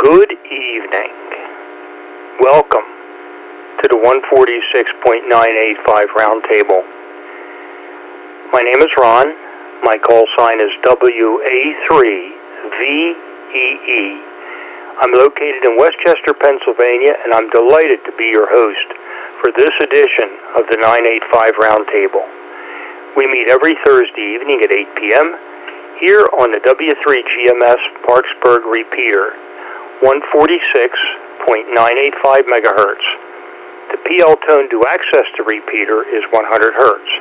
Good evening. Welcome to the 146.985 Roundtable. My name is Ron. My call sign is WA3VEE. I'm located in Westchester, Pennsylvania, and I'm delighted to be your host for this edition of the 985 Roundtable. We meet every Thursday evening at 8 p.m. here on the W3GMS Parksburg repeater, 146.985 megahertz. The PL tone to access the repeater is 100 hertz.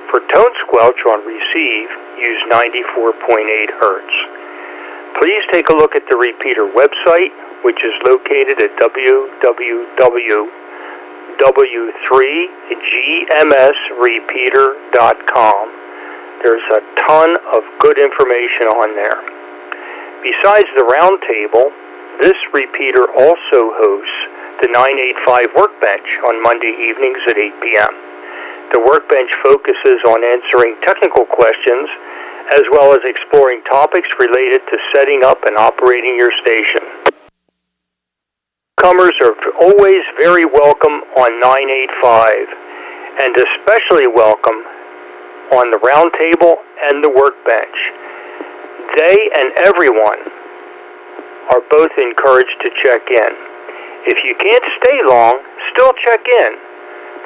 For tone squelch on receive, use 94.8 hertz. Please take a look at the repeater website, which is located at W3GMSrepeater.com. There's a ton of good information on there. Besides the Roundtable, this repeater also hosts the 985 Workbench on Monday evenings at 8 p.m. The Workbench focuses on answering technical questions as well as exploring topics related to setting up and operating your station. Newcomers are always very welcome on 985 and especially welcome on the Roundtable and the Workbench. They and everyone are both encouraged to check in. If you can't stay long, still check in.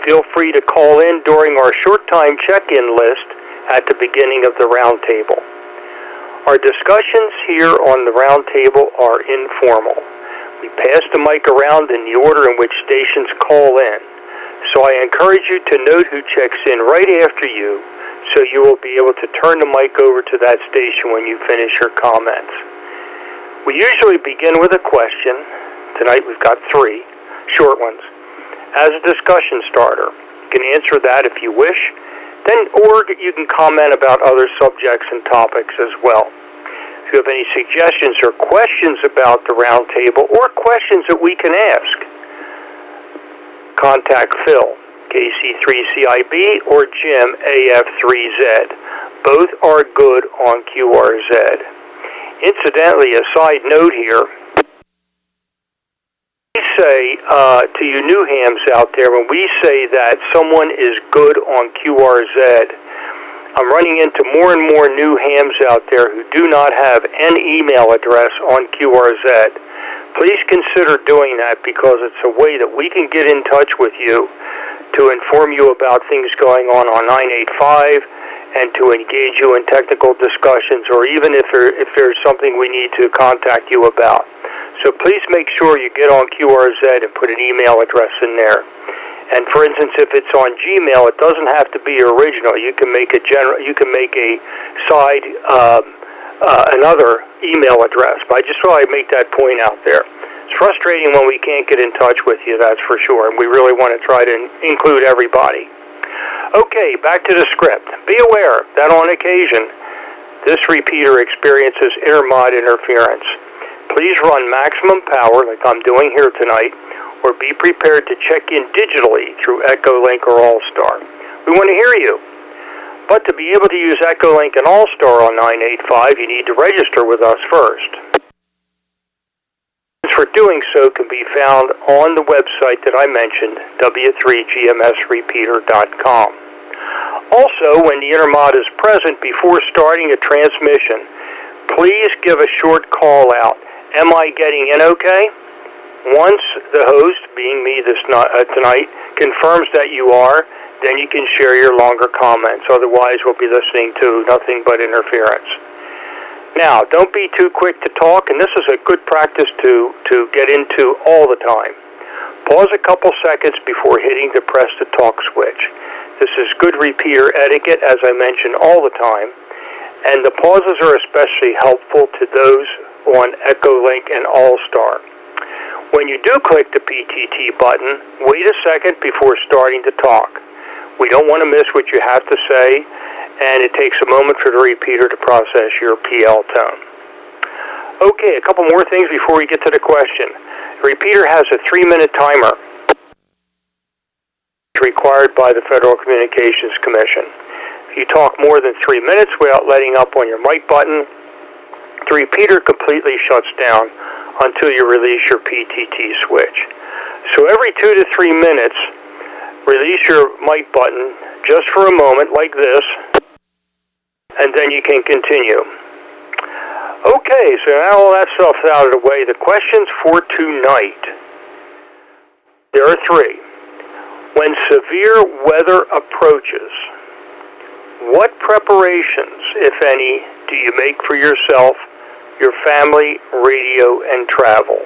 Feel free to call in during our short time check-in list at the beginning of the Roundtable. Our discussions here on the Roundtable are informal. We pass the mic around in the order in which stations call in, so I encourage you to note who checks in right after you, so you will be able to turn the mic over to that station when you finish your comments. We usually begin with a question. Tonight we've got 3 short ones. As a discussion starter, you can answer that if you wish, or you can comment about other subjects and topics as well. If you have any suggestions or questions about the Roundtable or questions that we can ask, contact Phil, KC3CIB, or Jim, AF3Z. Both are good on QRZ. Incidentally, a side note here, we say to you new hams out there, when we say that someone is good on QRZ, I'm running into more and more new hams out there who do not have an email address on QRZ. Please consider doing that because it's a way that we can get in touch with you to inform you about things going on 985 and to engage you in technical discussions, or even if there's something we need to contact you about. So please make sure you get on QRZ and put an email address in there. And for instance, if it's on Gmail, it doesn't have to be original. You can make a side another email address. But I just thought I'd make that point out there. It's frustrating when we can't get in touch with you, that's for sure, and we really want to try to include everybody. Okay, back to the script. Be aware that on occasion, this repeater experiences intermod interference. Please run maximum power, like I'm doing here tonight, or be prepared to check in digitally through Echolink or All-Star. We want to hear you. But to be able to use Echolink and All-Star on 985, you need to register with us first. For doing so can be found on the website that I mentioned, W3GMSrepeater.com. Also, when the intermod is present before starting a transmission, please give a short call out. Am I getting in okay? Once the host, being me tonight, confirms that you are, then you can share your longer comments. Otherwise, we'll be listening to nothing but interference. Now, don't be too quick to talk, and this is a good practice to get into all the time. Pause a couple seconds before hitting the press to talk switch. This is good repeater etiquette, as I mention all the time, and the pauses are especially helpful to those on Echolink and All-Star. When you do click the PTT button, wait a second before starting to talk. We don't want to miss what you have to say, and it takes a moment for the repeater to process your PL tone. Okay, a couple more things before we get to the question. The repeater has a 3-minute timer required by the Federal Communications Commission. If you talk more than 3 minutes without letting up on your mic button, the repeater completely shuts down. until you release your PTT switch. So every 2 to 3 minutes, release your mic button just for a moment like this, and then you can continue. Okay, so now all that stuff's out of the way. The questions for tonight. There are 3. When severe weather approaches, what preparations, if any, do you make for yourself, your family, radio, and travel?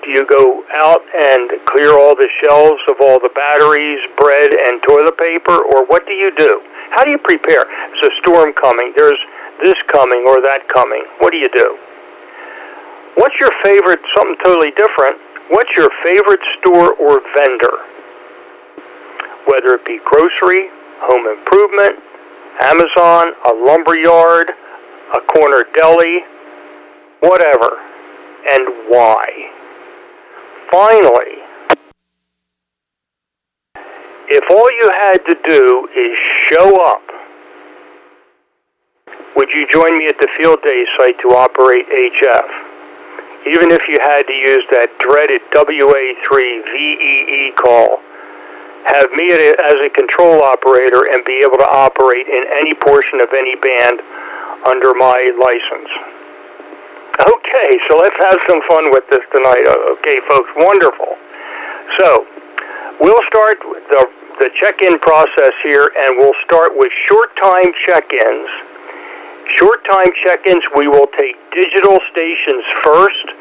Do you go out and clear all the shelves of all the batteries, bread, and toilet paper, or what do you do? How do you prepare? There's a storm coming, there's this coming or that coming. What do you do? What's your favorite, something totally different, what's your favorite store or vendor? Whether it be grocery, home improvement, Amazon, a lumber yard, a corner deli, whatever, and why? Finally, if all you had to do is show up, would you join me at the field day site to operate HF? Even if you had to use that dreaded WA3VEE call, have me as a control operator and be able to operate in any portion of any band under my license. Okay, so let's have some fun with this tonight. Okay, folks, wonderful. So, we'll start with the check-in process here, and we'll start with short-time check-ins. Short-time check-ins, we will take digital stations first,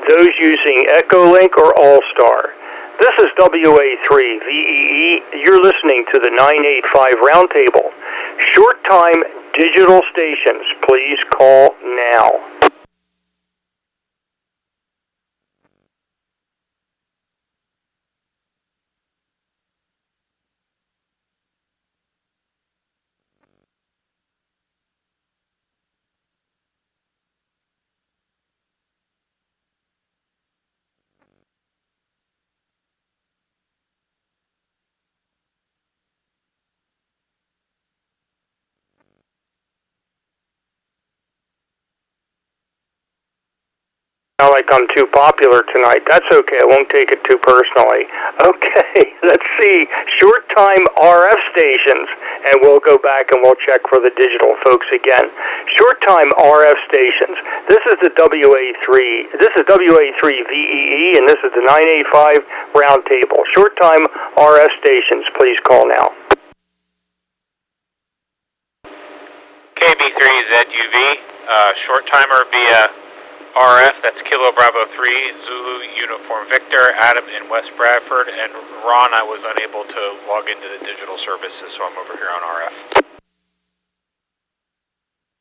those using Echolink or All-Star. This is WA3VEE. You're listening to the 985 Roundtable. Short-time digital stations, please call now. Sound like I'm too popular tonight. That's okay. I won't take it too personally. Okay, let's see. Short-time RF stations, and we'll go back and we'll check for the digital folks again. Short-time RF stations. This is the WA3VEE, and this is the 985 Roundtable. Short-time RF stations, please call now. KB3ZUV, short timer via RF, that's Kilo Bravo 3, Zulu Uniform Victor, Adam in West Bradford, and Ron, I was unable to log into the digital services, so I'm over here on RF.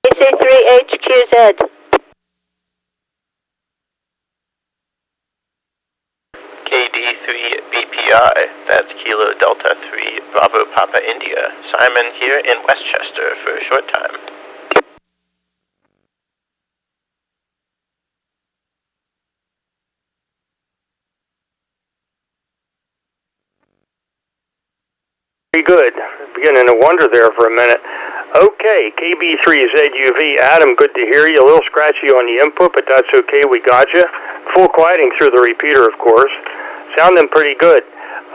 AC3HQZ. KD3BPI, that's Kilo Delta 3, Bravo Papa India. Simon here in Westchester for a short time. Very good. Beginning to wonder there for a minute. Okay, KB3ZUV. Adam, good to hear you. A little scratchy on the input, but that's okay. We got you. Full quieting through the repeater, of course. Sounding pretty good.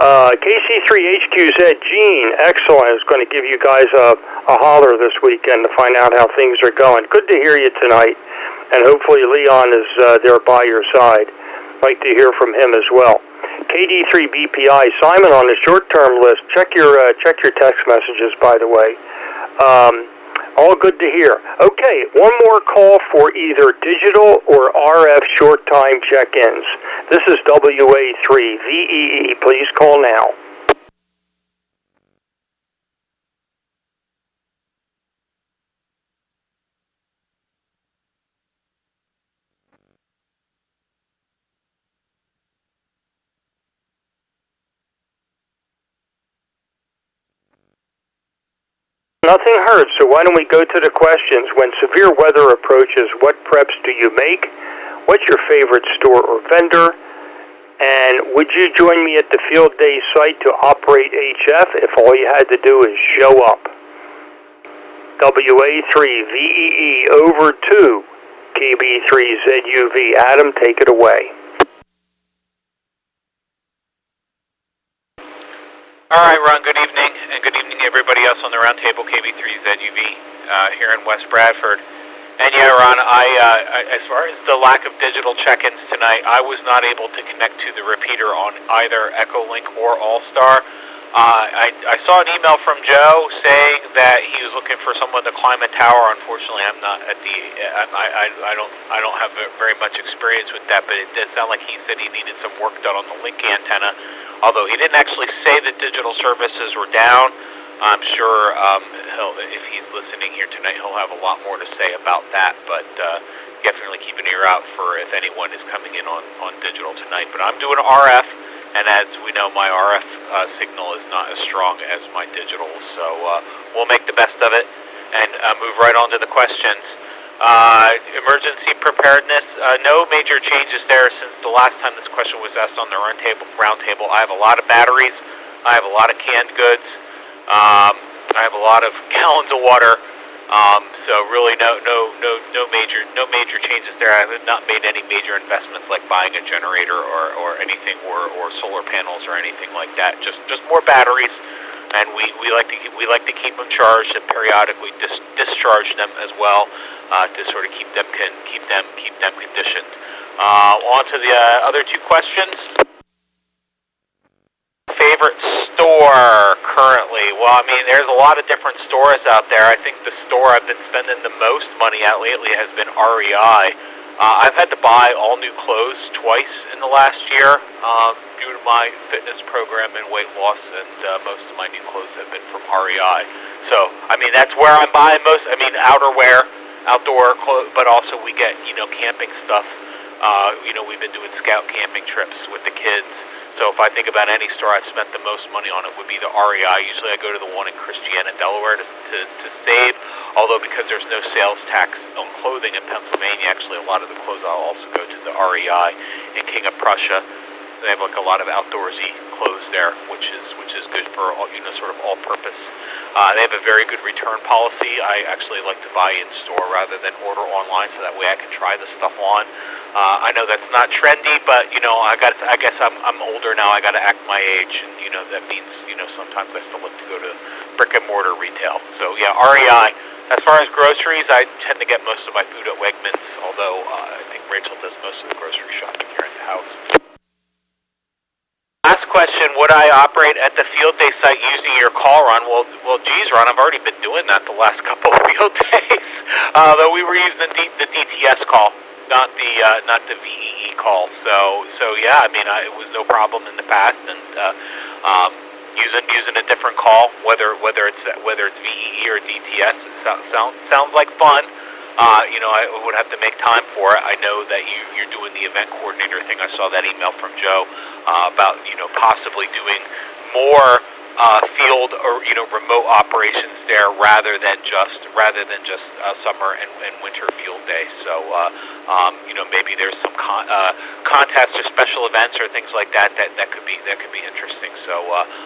KC3HQZ, Gene, excellent. Is going to give you guys a holler this weekend to find out how things are going. Good to hear you tonight, and hopefully Leon is there by your side. Like to hear from him as well. KD3BPI, Simon on the short-term list. Check your text messages, by the way. All good to hear. Okay, one more call for either digital or RF short-time check-ins. This is WA3VEE. Please call now. Nothing hurts, so why don't we go to the questions. When severe weather approaches, what preps do you make? What's your favorite store or vendor? And would you join me at the field day site to operate HF if all you had to do is show up? WA3VEE over to KB3ZUV. Adam, take it away. All right, Ron, good evening, and good evening to everybody else on the Roundtable, KB3ZUV here in West Bradford. And yeah, Ron, as far as the lack of digital check-ins tonight, I was not able to connect to the repeater on either Echolink or All-Star. I saw an email from Joe saying that he was looking for someone to climb a tower. Unfortunately, I'm not at the. I don't have very much experience with that, but it did sound like he said he needed some work done on the link antenna. Although he didn't actually say that digital services were down, I'm sure if he's listening here tonight, he'll have a lot more to say about that. But definitely keep an ear out for if anyone is coming in on digital tonight. But I'm doing RF. And as we know, my RF signal is not as strong as my digital, so we'll make the best of it and move right on to the questions. Emergency preparedness, no major changes there since the last time this question was asked on the roundtable. I have a lot of batteries. I have a lot of canned goods. I have a lot of gallons of water. So really no major changes there. I have not made any major investments like buying a generator or anything or solar panels or anything like that. Just more batteries, and we like to keep them charged and periodically discharge them as well to sort of keep them conditioned. On to the other two questions. Favorite store currently? Well, I mean, there's a lot of different stores out there. I think the store I've been spending the most money at lately has been REI. I've had to buy all new clothes twice in the last year due to my fitness program and weight loss, and most of my new clothes have been from REI. So, I mean, that's where I'm buying most. I mean, outerwear, outdoor clothes, but also we get, camping stuff. We've been doing scout camping trips with the kids. So if I think about any store I've spent the most money on, it would be the REI. Usually I go to the one in Christiana, Delaware to save, although because there's no sales tax on clothing in Pennsylvania, actually a lot of the clothes I'll also go to the REI in King of Prussia. They have like a lot of outdoorsy clothes there, which is good for sort of all purpose. They have a very good return policy. I actually like to buy in store rather than order online, so that way I can try the stuff on. I know that's not trendy, but I guess I'm older now. I got to act my age, and that means sometimes I still look to go to brick and mortar retail. So yeah, REI. As far as groceries, I tend to get most of my food at Wegmans, although I think Rachel does most of the grocery shopping here in the house. Last question, would I operate at the field day site using your call run? Well, geez, Ron, I've already been doing that the last couple of field days. Though we were using the DTS call, not the VEE call. So yeah, I mean, it was no problem in the past, and using a different call, whether it's VEE or DTS, it sounds like fun. I would have to make time for it. I know that you're doing the event coordinator thing. I saw that email from Joe about possibly doing more field or remote operations there rather than just summer and winter field day. So maybe there's some contests or special events or things like that could be interesting. So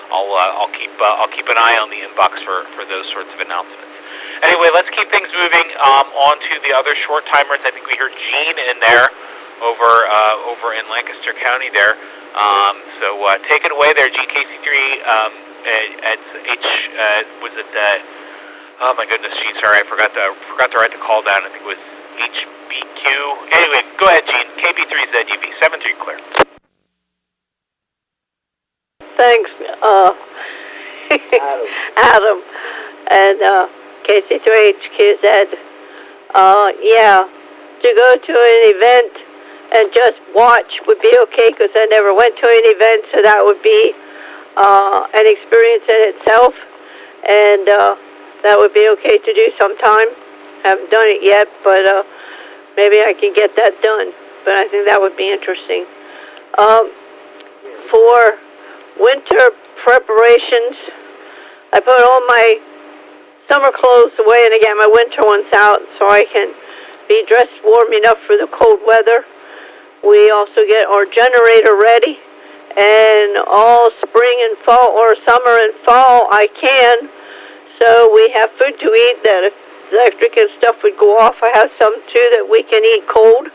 I'll keep an eye on the inbox for those sorts of announcements. Anyway, let's keep things moving on to the other short timers. I think we heard Gene in there over in Lancaster County there. So take it away there, Gene. KC3 was it? Oh my goodness, Gene. Sorry, I forgot to write the call down. I think it was HBQ. Anyway, go ahead, Gene. KB3ZUV 73 clear. Thanks, Adam, and KC3HQZ. Yeah, to go to an event and just watch would be okay, because I never went to an event, so that would be an experience in itself, and that would be okay to do sometime. Haven't done it yet, but maybe I can get that done. But I think that would be interesting. For winter preparations, I put all my summer clothes away and I get my winter ones out so I can be dressed warm enough for the cold weather. We also get our generator ready, and all spring and fall, or summer and fall, I can. So we have food to eat that if electric and stuff would go off. I have some too that we can eat cold.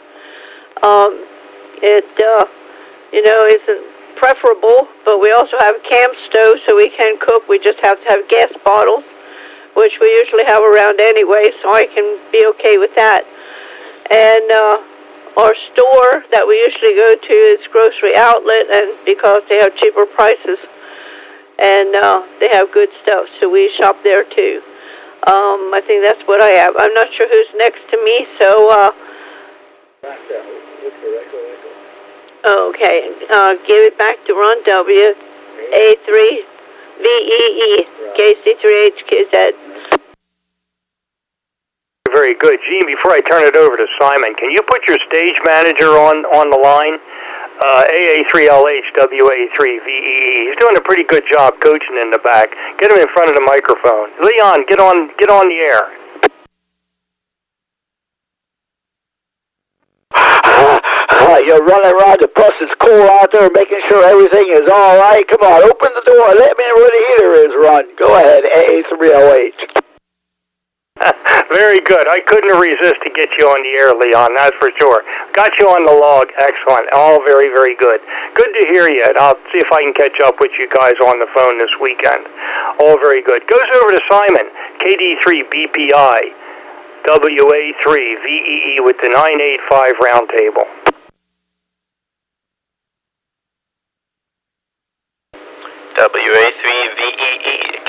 It isn't preferable, but we also have a camp stove so we can cook. We just have to have gas bottles, which we usually have around anyway, so I can be okay with that. And our store that we usually go to is Grocery Outlet, and because they have cheaper prices and they have good stuff, so we shop there too. I think that's what I have. I'm not sure who's next to me, so okay, give it back to Ron WA3VEE, KC3HQZ. Very good. Gene, before I turn it over to Simon, can you put your stage manager on the line? AA3LH WA3VEE. He's doing a pretty good job coaching in the back. Get him in front of the microphone. Leon, get on the air. You're running around the bus. It's cold out there, making sure everything is all right. Come on, open the door. Let me know where the heater is, Ron. Go ahead, AA3LH. Very good. I couldn't resist to get you on the air, Leon, that's for sure. Got you on the log. Excellent. All very, very good. Good to hear you. And I'll see if I can catch up with you guys on the phone this weekend. All very good. Goes over to Simon, KD3BPI, WA3VEE with the 985 Roundtable. WA3VEE,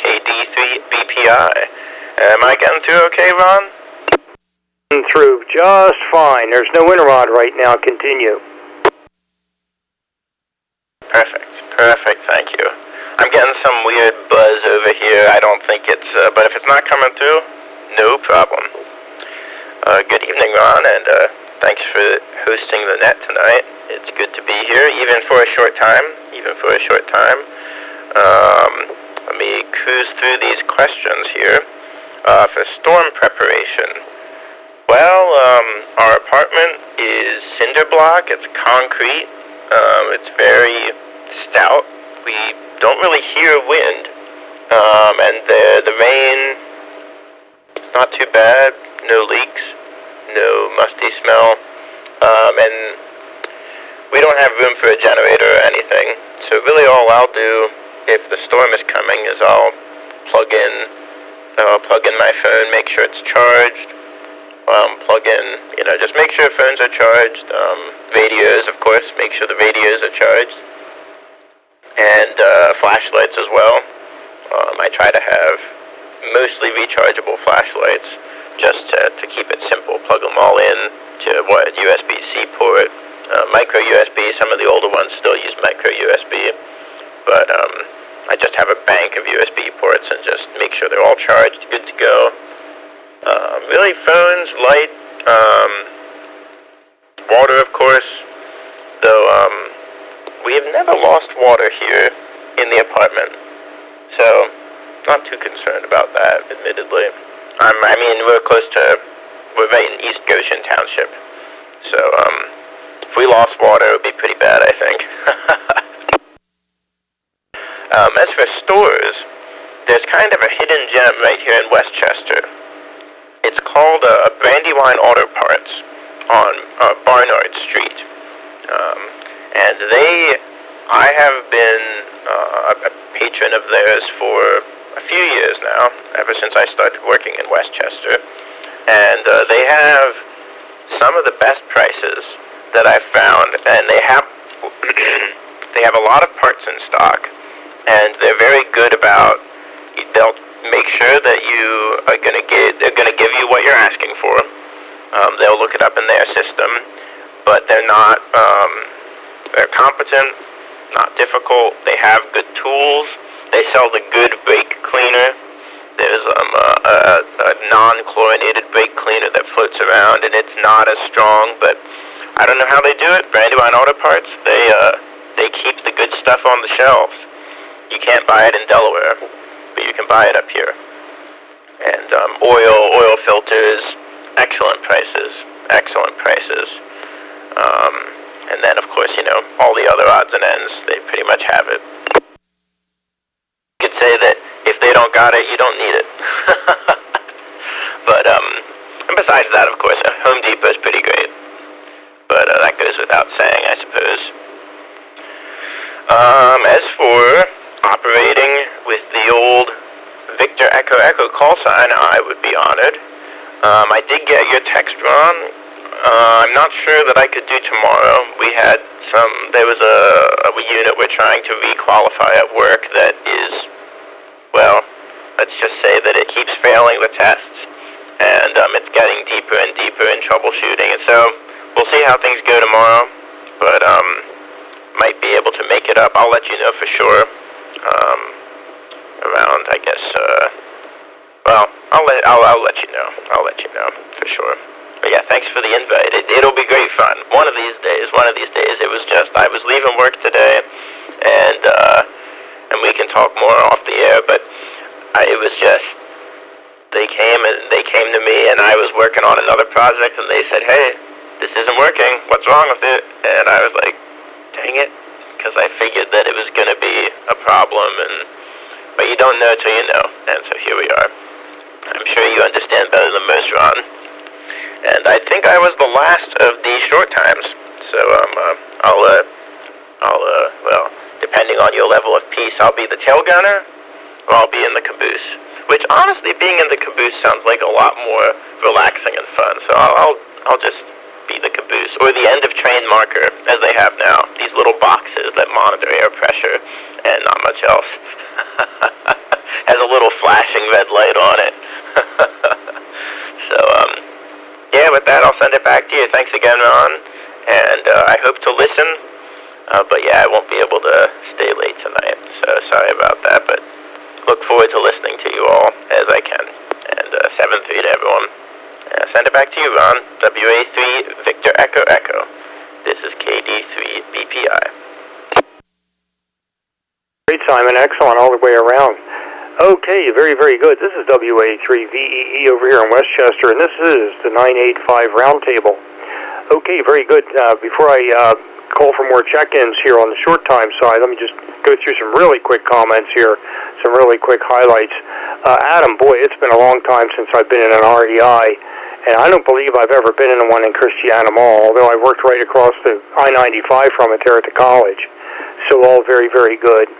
KD3BPI. Am I getting through okay, Ron? Through just fine. There's no interrod right now. Continue. Perfect, thank you. I'm getting some weird buzz over here. I don't think it's, but if it's not coming through, no problem. Good evening, Ron, and thanks for hosting the net tonight. It's good to be here, even for a short time. Let me cruise through these questions here. For storm preparation, well, our apartment is cinder block. It's concrete. It's very stout. We don't really hear wind, and the rain, not too bad. No leaks, no musty smell, and we don't have room for a generator or anything. So really, all I'll do if the storm is coming is I'll plug in my phone, make sure it's charged, just make sure phones are charged, radios, of course, make sure the radios are charged, and flashlights as well. I try to have mostly rechargeable flashlights just to keep it simple. Plug them all in to USB-C port, micro USB. Some of the older ones still use micro USB, but I just have a bank of USB ports and just make sure they're all charged, good to go. Really, phones, light, water, of course, though we have never lost water here in the apartment, so not too concerned about that, admittedly. We're right in East Goshen Township, so if we lost water, it would be pretty bad, I think. As for stores, there's kind of a hidden gem right here in Westchester. It's called Brandywine Auto Parts on Barnard Street. And I have been a patron of theirs for a few years now, ever since I started working in Westchester. And they have some of the best prices that I've found, and they have a lot of parts in stock. And they're very good about, they'll make sure that they're going to give you what you're asking for. They'll look it up in their system, but they're not, they're competent, not difficult. They have good tools. They sell the good brake cleaner. There's a non-chlorinated brake cleaner that floats around, and it's not as strong, but I don't know how they do it. Brandywine Auto Parts, they keep the good stuff on the shelves. You can't buy it in Delaware, but you can buy it up here. And oil filters, excellent prices. And then, of course, all the other odds and ends, they pretty much have it. You could say that if they don't got it, you don't need it. But besides that, of course, Home Depot's pretty great. But that goes without saying, I suppose. As for operating with the old Victor Echo Echo call sign, I would be honored. I did get your text, Ron. I'm not sure that I could do tomorrow. There was a unit we're trying to requalify at work that is, well, let's just say that it keeps failing the tests, and it's getting deeper and deeper in troubleshooting, and so we'll see how things go tomorrow, but might be able to make it up. I'll let you know for sure. Around, I guess, well, I'll let you know. I'll let you know for sure. But yeah, thanks for the invite. It'll be great fun. One of these days, it was just, I was leaving work today, and we can talk more off the air, but it was just, they came to me, and I was working on another project, and they said, hey, this isn't working, what's wrong with it? And I was like, dang it, because I figured that it was going to be a problem, but you don't know till you know, and so here we are. I'm sure you understand better than most, Ron. And I think I was the last of the short times, so well, depending on your level of peace, I'll be the tail gunner, or I'll be in the caboose. Which, honestly, being in the caboose sounds like a lot more relaxing and fun, so I'll just be the caboose, or the end of train marker, as they have now, these little boxes that monitor air pressure, and not much else. Has a little flashing red light on it. So, yeah, with that, I'll send it back to you. Thanks again, Ron, and I hope to listen, but yeah, I won't be able to stay late tonight, so sorry about that, but look forward to listening to you all as I can, and 7-3 to everyone. Send it back to you, Ron. WA3 Victor Echo Echo. This is KD3BPI. Great, Simon. Excellent all the way around. Okay, very, very good. This is WA3VEE over here in Westchester, and this is the 985 Roundtable. Okay, very good. Before I call for more check-ins here on the short time side, let me just go through some really quick comments here, some really quick highlights. Adam, boy, it's been a long time since I've been in an REI, and I don't believe I've ever been in one in Christiana Mall, although I worked right across the I-95 from it there at the college. So all very, very good.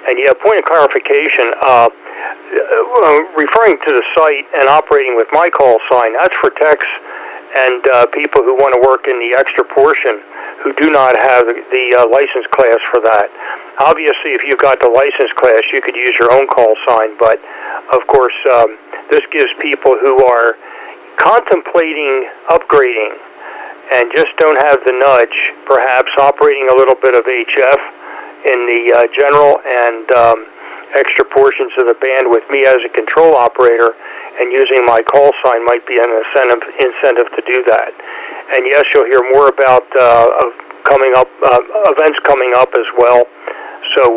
And yeah, point of clarification, referring to the site and operating with my call sign, that's for techs and people who want to work in the extra portion who do not have the license class for that. Obviously, if you've got the license class, you could use your own call sign, but of course, this gives people who are contemplating upgrading and just don't have the nudge, perhaps operating a little bit of HF in the general and extra portions of the band with me as a control operator, and using my call sign might be an incentive to do that. And yes, you'll hear more about events coming up as well. So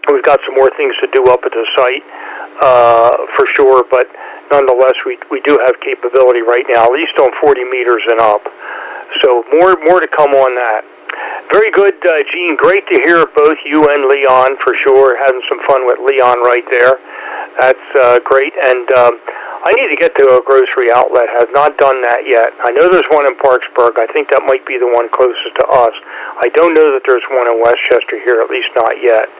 we've got some more things to do up at the site for sure, but nonetheless, we do have capability right now, at least on 40 meters and up. So more to come on that. Very good, Gene. Great to hear both you and Leon for sure. Having some fun with Leon right there. That's great. And I need to get to a grocery outlet. Have not done that yet. I know there's one in Parksburg. I think that might be the one closest to us. I don't know that there's one in Westchester here, at least not yet.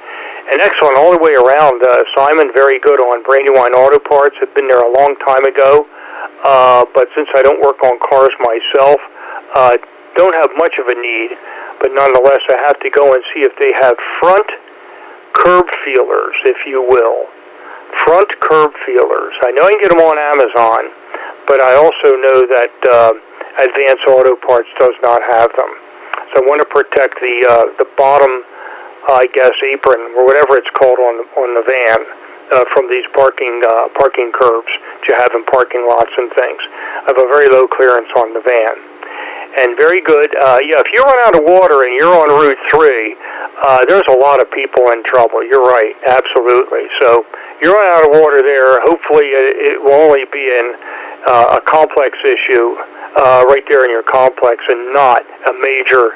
And excellent all the way around. Simon, very good on Brandywine Auto Parts. I've been there a long time ago. But since I don't work on cars myself, don't have much of a need. But nonetheless, I have to go and see if they have front curb feelers, if you will. Front curb feelers. I know I can get them on Amazon, but I also know that Advance Auto Parts does not have them. So I want to protect the bottom, I guess, apron or whatever it's called on the van from these parking curbs that you have in parking lots and things. I have a very low clearance on the van. And very good. Yeah, if you run out of water and you're on Route 3, there's a lot of people in trouble. You're right, absolutely. So you run out of water there. Hopefully, it will only be in a complex issue right there in your complex, and not a major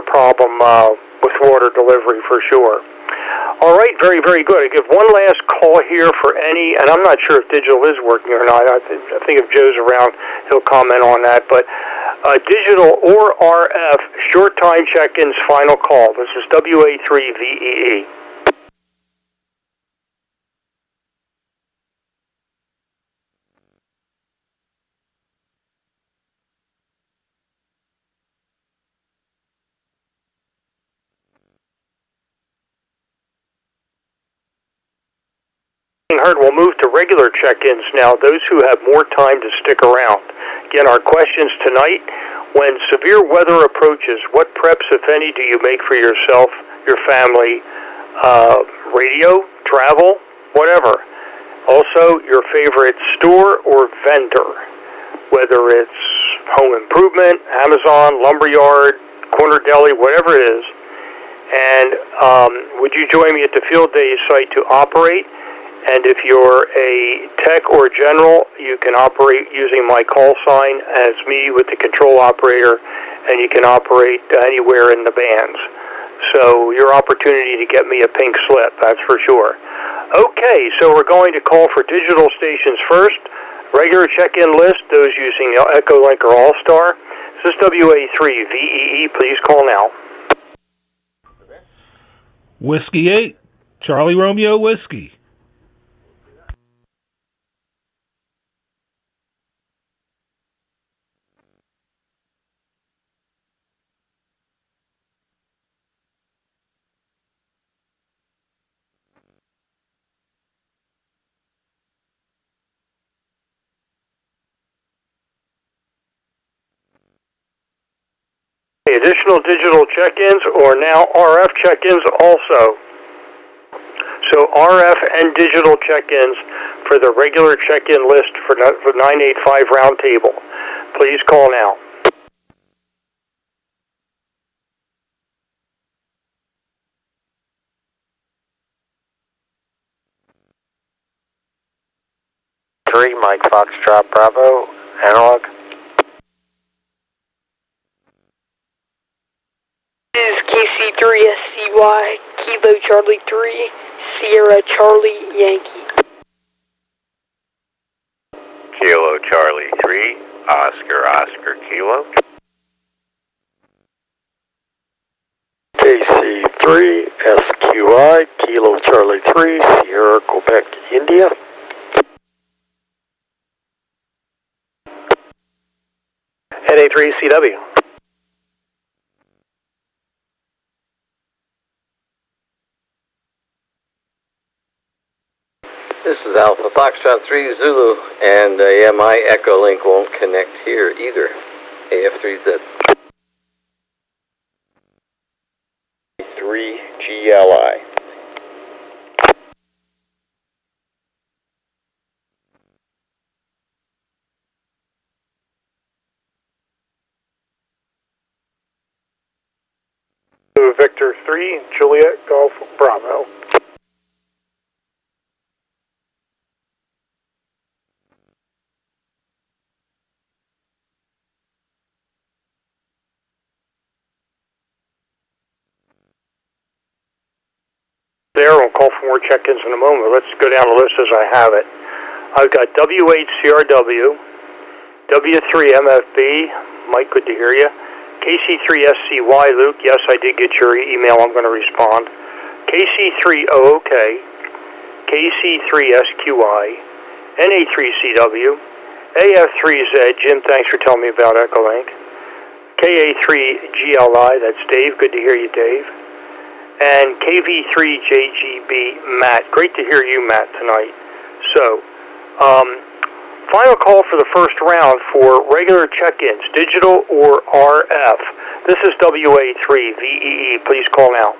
problem with water delivery for sure. All right, very, very good. I give one last call here for any, and I'm not sure if digital is working or not. I think if Joe's around, he'll comment on that. But digital or RF, short time check-ins, final call. This is WA3VEE. Heard, we'll move to regular check-ins now, those who have more time to stick around. Again, our questions tonight: when severe weather approaches, what preps, if any, do you make for yourself, your family, radio, travel, whatever? Also, your favorite store or vendor, whether it's home improvement, Amazon, lumberyard, corner deli, whatever it is. And would you join me at the field day site to operate? And if you're a tech or general, you can operate using my call sign as me with the control operator, and you can operate anywhere in the bands. So your opportunity to get me a pink slip, that's for sure. Okay, so we're going to call for digital stations first. Regular check-in list, those using Echolink or All-Star. This is WA3VEE. Please call now. Whiskey 8, Charlie Romeo Whiskey. Additional digital check-ins or now RF check-ins also. So RF and digital check-ins for the regular check-in list for 985 Roundtable. Please call now. Mike Foxtrot Bravo, analog. This is KC3SCY, Kilo Charlie 3, Sierra Charlie Yankee. Kilo Charlie 3, Oscar Kilo. KC3 SQI, Kilo Charlie 3, Sierra Quebec, India. NA3CW. This is Alpha Foxtrot 3 Zulu, and yeah, my Echolink won't connect here either. AF3Z. 3GLI. Victor 3, Juliet Golf Bravo. There, we'll call for more check-ins in a moment. Let's go down the list as I have it. I've got W8CRW, W3MFB, Mike, good to hear you. KC3SCY, Luke, yes, I did get your email, I'm going to respond. KC3OOK, KC3SQI, NA3CW, AF3Z, Jim, thanks for telling me about Echolink. KA3GLI, that's Dave, good to hear you, Dave. And KV3JGB, Matt, great to hear you, Matt, tonight. So, final call for the first round for regular check-ins, digital or RF. This is WA3VEE. Please call now.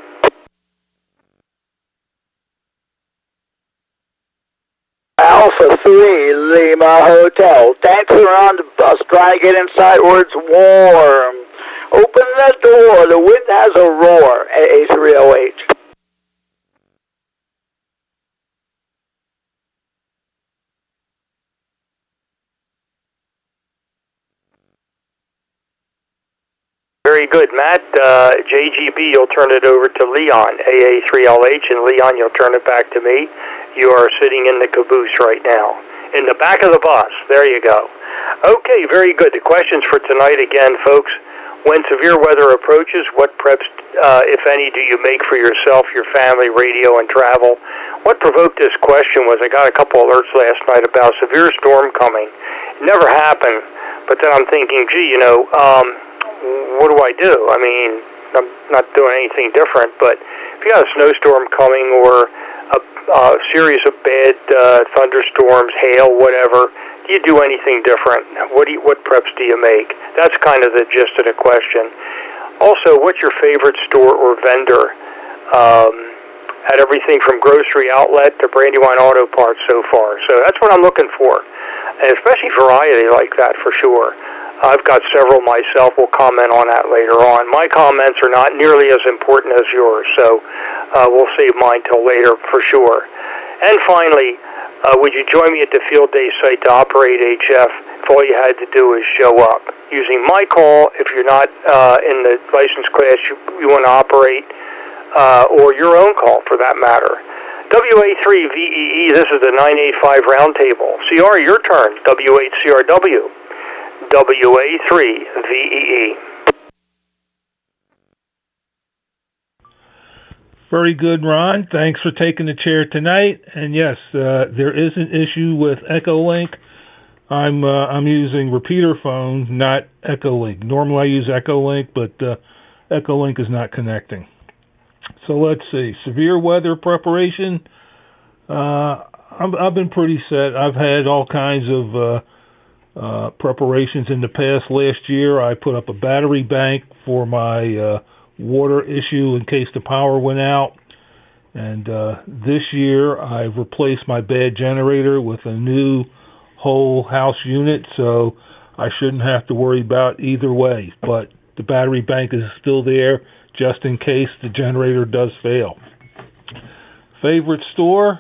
Alpha 3 Lima Hotel. Dancing around the bus, trying to get inside where it's warm. Open the door. The wind has a roar. AA3OH. Very good, Matt. JGB, you'll turn it over to Leon, AA3LH, and Leon, you'll turn it back to me. You are sitting in the caboose right now, in the back of the bus. There you go. Okay, very good. The questions for tonight, again, folks. When severe weather approaches, what preps, if any, do you make for yourself, your family, radio, and travel? What provoked this question was I got a couple alerts last night about a severe storm coming. It never happened, but then I'm thinking, gee, what do I do? I mean, I'm not doing anything different, but if you got a snowstorm coming or a series of bad thunderstorms, hail, whatever, do you do anything different? What preps do you make? That's kind of the gist of the question. Also, what's your favorite store or vendor? At everything from grocery outlet to Brandywine Auto Parts so far. So that's what I'm looking for, and especially variety like that for sure. I've got several myself. We'll comment on that later on. My comments are not nearly as important as yours, so we'll save mine till later for sure. And finally, would you join me at the field day site to operate HF if all you had to do is show up? Using my call, if you're not in the license class you want to operate, or your own call for that matter. WA3VEE, this is the 985 Roundtable. CR, your turn. W8CRW. WA3VEE. Very good, Ron. Thanks for taking the chair tonight. And yes, there is an issue with Echolink. I'm using repeater phone, not Echolink. Normally I use Echolink, but Echolink is not connecting. So let's see. Severe weather preparation. I've been pretty set. I've had all kinds of preparations in the past. Last year, I put up a battery bank for my water issue in case the power went out. And this year, I've replaced my bad generator with a new whole house unit, so I shouldn't have to worry about either way. But the battery bank is still there just in case the generator does fail. Favorite store?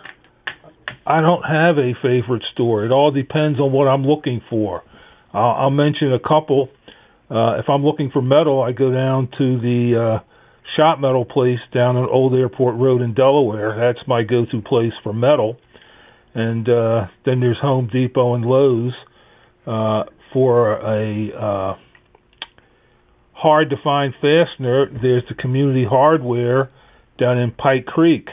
I don't have a favorite store. It all depends on what I'm looking for. I'll mention a couple. If I'm looking for metal, I go down to the shop metal place down on Old Airport Road in Delaware. That's my go-to place for metal. And then there's Home Depot and Lowe's for a hard-to-find fastener. There's the Community Hardware down in Pike Creek.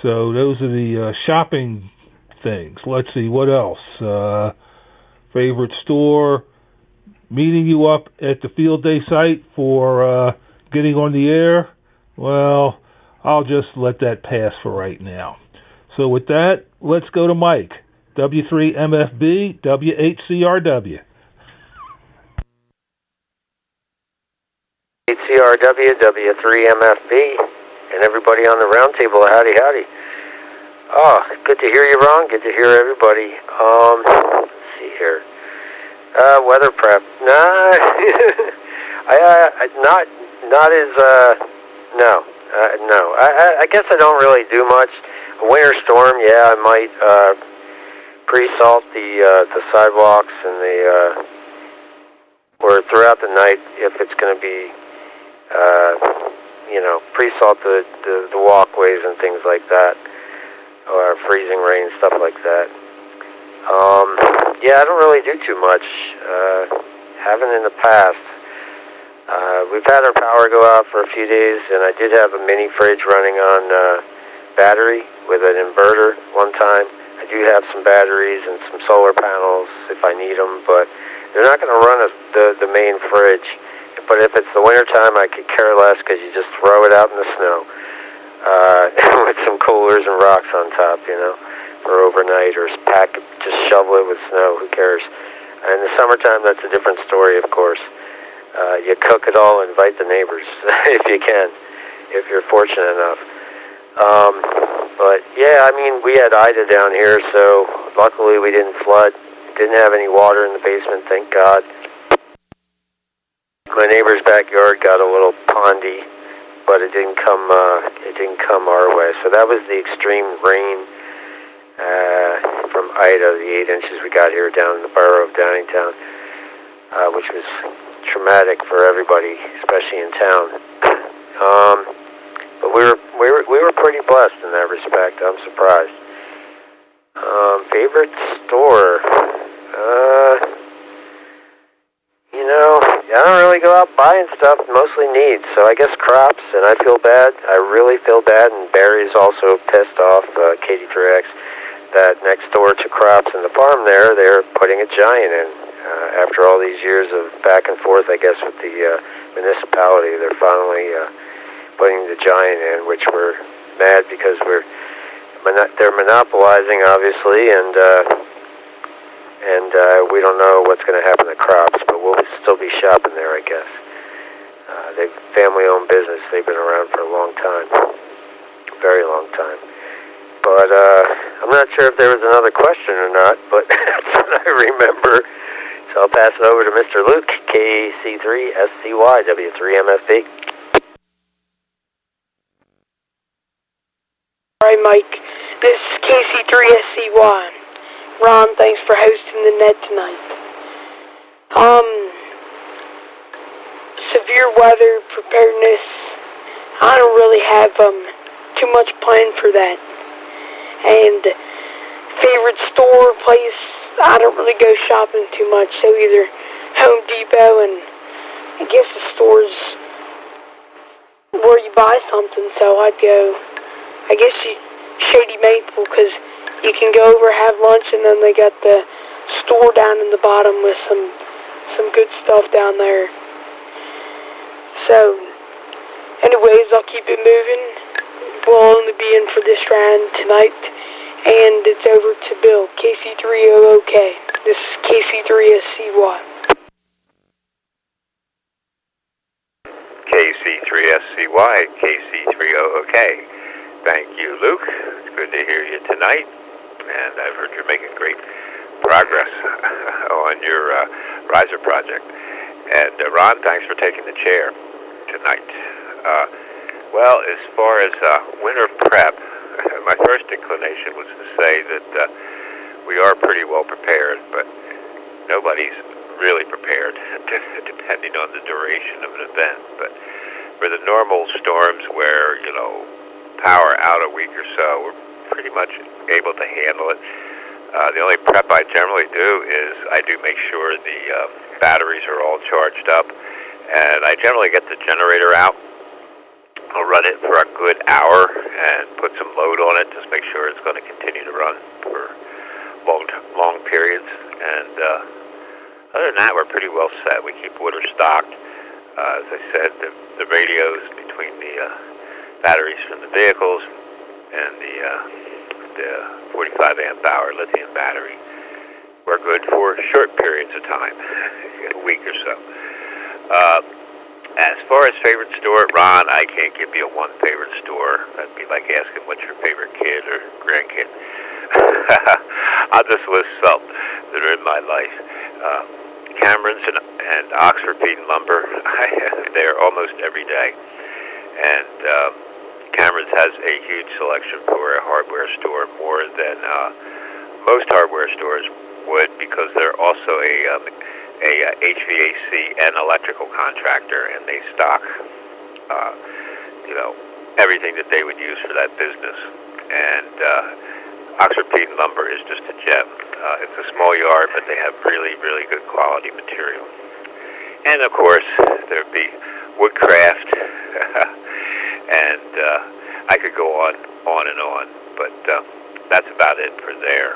So those are the shopping things. Let's see, what else? Favorite store, meeting you up at the field day site for getting on the air. Well, I'll just let that pass for right now. So with that, let's go to Mike, W3MFB, W8CRW. CRW, W3MFB, and everybody on the roundtable, howdy, howdy. Oh, good to hear you, Ron. Good to hear everybody. Let's see here. Weather prep. Nah, no. I guess I don't really do much. A winter storm, yeah, I might pre-salt the sidewalks and or throughout the night if it's going to be. Pre-salt the walkways and things like that, or freezing rain, stuff like that. Yeah, I don't really do too much. Haven't in the past. We've had our power go out for a few days, and I did have a mini fridge running on battery with an inverter one time. I do have some batteries and some solar panels if I need them, but they're not going to run the main fridge. But if it's the winter time, I could care less because you just throw it out in the snow with some coolers and rocks on top, for overnight, or just shovel it with snow. Who cares? In the summertime, that's a different story, of course. You cook it all, invite the neighbors if you can, if you're fortunate enough. But yeah, I mean, we had Ida down here, so luckily we didn't flood. Didn't have any water in the basement, thank God. My neighbor's backyard got a little pondy, but it didn't come our way. So that was the extreme rain from Ida, the 8 inches we got here down in the borough of Downingtown, which was traumatic for everybody, especially in town. But we were pretty blessed in that respect. I'm surprised. Favorite store? I don't really go out buying stuff, mostly needs. So I guess crops, and I feel bad. I really feel bad, and Barry's also pissed off, KD3X, that next door to crops and the farm there, they're putting a giant in. After all these years of back and forth, I guess, with the municipality, they're finally putting the giant in, which we're mad because they're monopolizing, obviously, and we don't know what's going to happen to crops, but we'll still be shopping there, I guess. They're family-owned business. They've been around for a long time, very long time. But I'm not sure if there was another question or not, but that's what I remember. So I'll pass it over to Mr. Luke, KC3SCY, W3MFB. Alright, Mike. This is KC3SCY. Ron, thanks for hosting the net tonight. Severe weather preparedness. I don't really have too much planned for that. And favorite store, place, I don't really go shopping too much, so either Home Depot and I guess the stores where you buy something, so I'd go, I guess Shady Maple, because you can go over, have lunch, and then they got the store down in the bottom with some good stuff down there. So, anyways, I'll keep it moving. We'll only be in for this round tonight, and it's over to Bill, KC3OOK. This is KC3SCY. KC3SCY, KC3OOK. Thank you, Luke. It's good to hear you tonight, and I've heard you're making great progress on your riser project. And Ron, thanks for taking the chair tonight. Well, as far as winter prep, my first inclination was to say that we are pretty well prepared, but nobody's really prepared, depending on the duration of an event. But for the normal storms where, power out a week or so, we're pretty much able to handle it. The only prep I generally do is I do make sure the batteries are all charged up, and I generally get the generator out. I'll run it for a good hour and put some load on it, just make sure it's going to continue to run for long periods. And other than that, we're pretty well set. We keep water stocked. As I said, the radios between the batteries from the vehicles and the 45 amp hour lithium battery, we're good for short periods of time, a week or so. As far as favorite store, Ron, I can't give you one favorite store. That'd be like asking what's your favorite kid or grandkid. I'll just list some that are in my life. Cameron's and Oxford Feed and Lumber, I'm there almost every day. And Cameron's has a huge selection for a hardware store, more than most hardware stores would, because they're also a HVAC and electrical contractor, and they stock, everything that they would use for that business. And Oxford Feed and Lumber is just a gem. It's a small yard, but they have really, really good quality material. And of course, there'd be Woodcraft, and I could go on and on, but that's about it for there.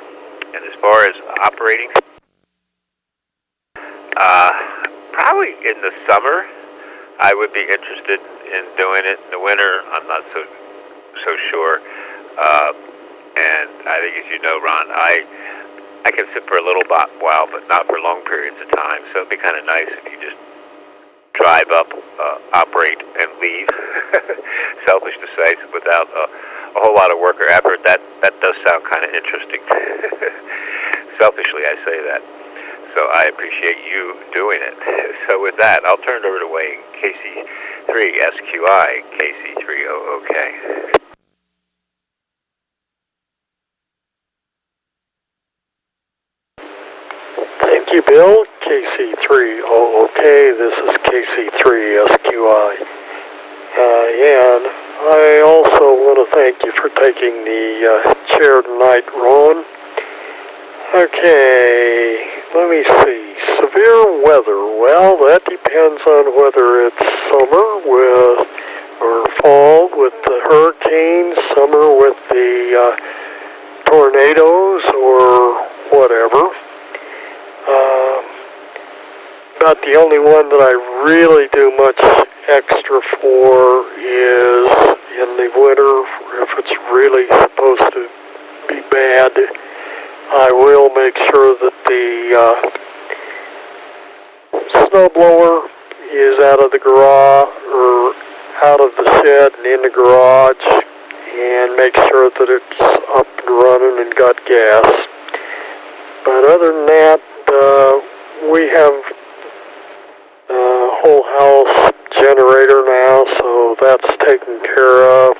And as far as operating, probably in the summer, I would be interested in doing it. In the winter, I'm not so sure. And I think, as you know, Ron, I can sit for a little while, but not for long periods of time. So it'd be kind of nice if you just drive up, operate, and leave. Selfish to say, without a whole lot of work or effort. That does sound kind of interesting. Selfishly, I say that. So I appreciate you doing it. So with that, I'll turn it over to Wayne, KC3SQI, KC3OOK. Thank you, Bill. KC3OOK. This is KC3SQI. And I also want to thank you for taking the chair tonight, Ron. Okay, let me see. Severe weather. Well, that depends on whether it's summer or fall with the hurricanes, summer with the tornadoes or whatever. About the only one that I really do much extra for is in the winter. If it's really supposed to be bad, I will make sure that the snowblower is out of the garage or out of the shed and in the garage, and make sure that it's up and running and got gas. But other than that, we have a whole house generator now, so that's taken care of.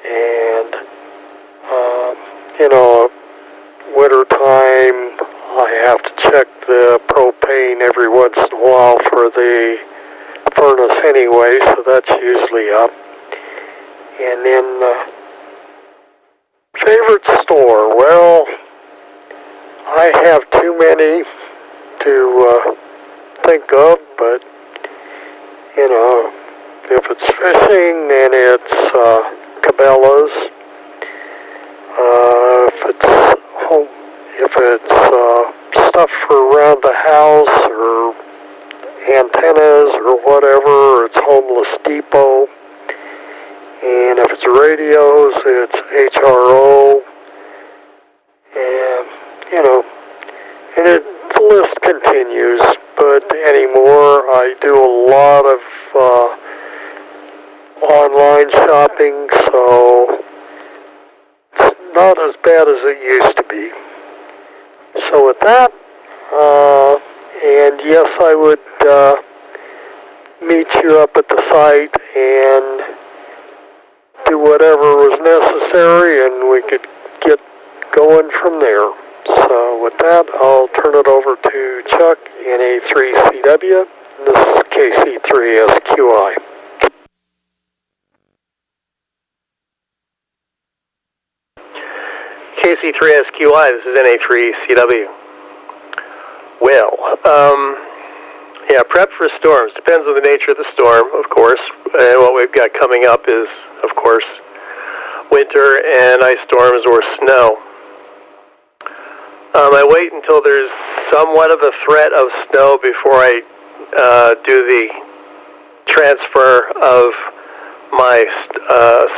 And, winter time, I have to check the propane every once in a while for the furnace anyway, so that's usually up. And then, favorite store, well, I have too many to think of, but, if it's fishing, then it's Cabela's. If it's stuff for around the house or antennas or whatever, it's Homeless Depot. And if it's radios, it's HRO. And the list continues. But anymore, I do a lot of online shopping, so it's not as bad as it used to be. So with that, and yes, I would meet you up at the site and do whatever was necessary, and we could get going from there. So with that, I'll turn it over to Chuck, NA3CW, and this is KC3SQI. KC3SQI, this is NA3CW. Well, prep for storms. Depends on the nature of the storm, of course. And what we've got coming up is, of course, winter and ice storms or snow. I wait until there's somewhat of a threat of snow before I do the transfer of my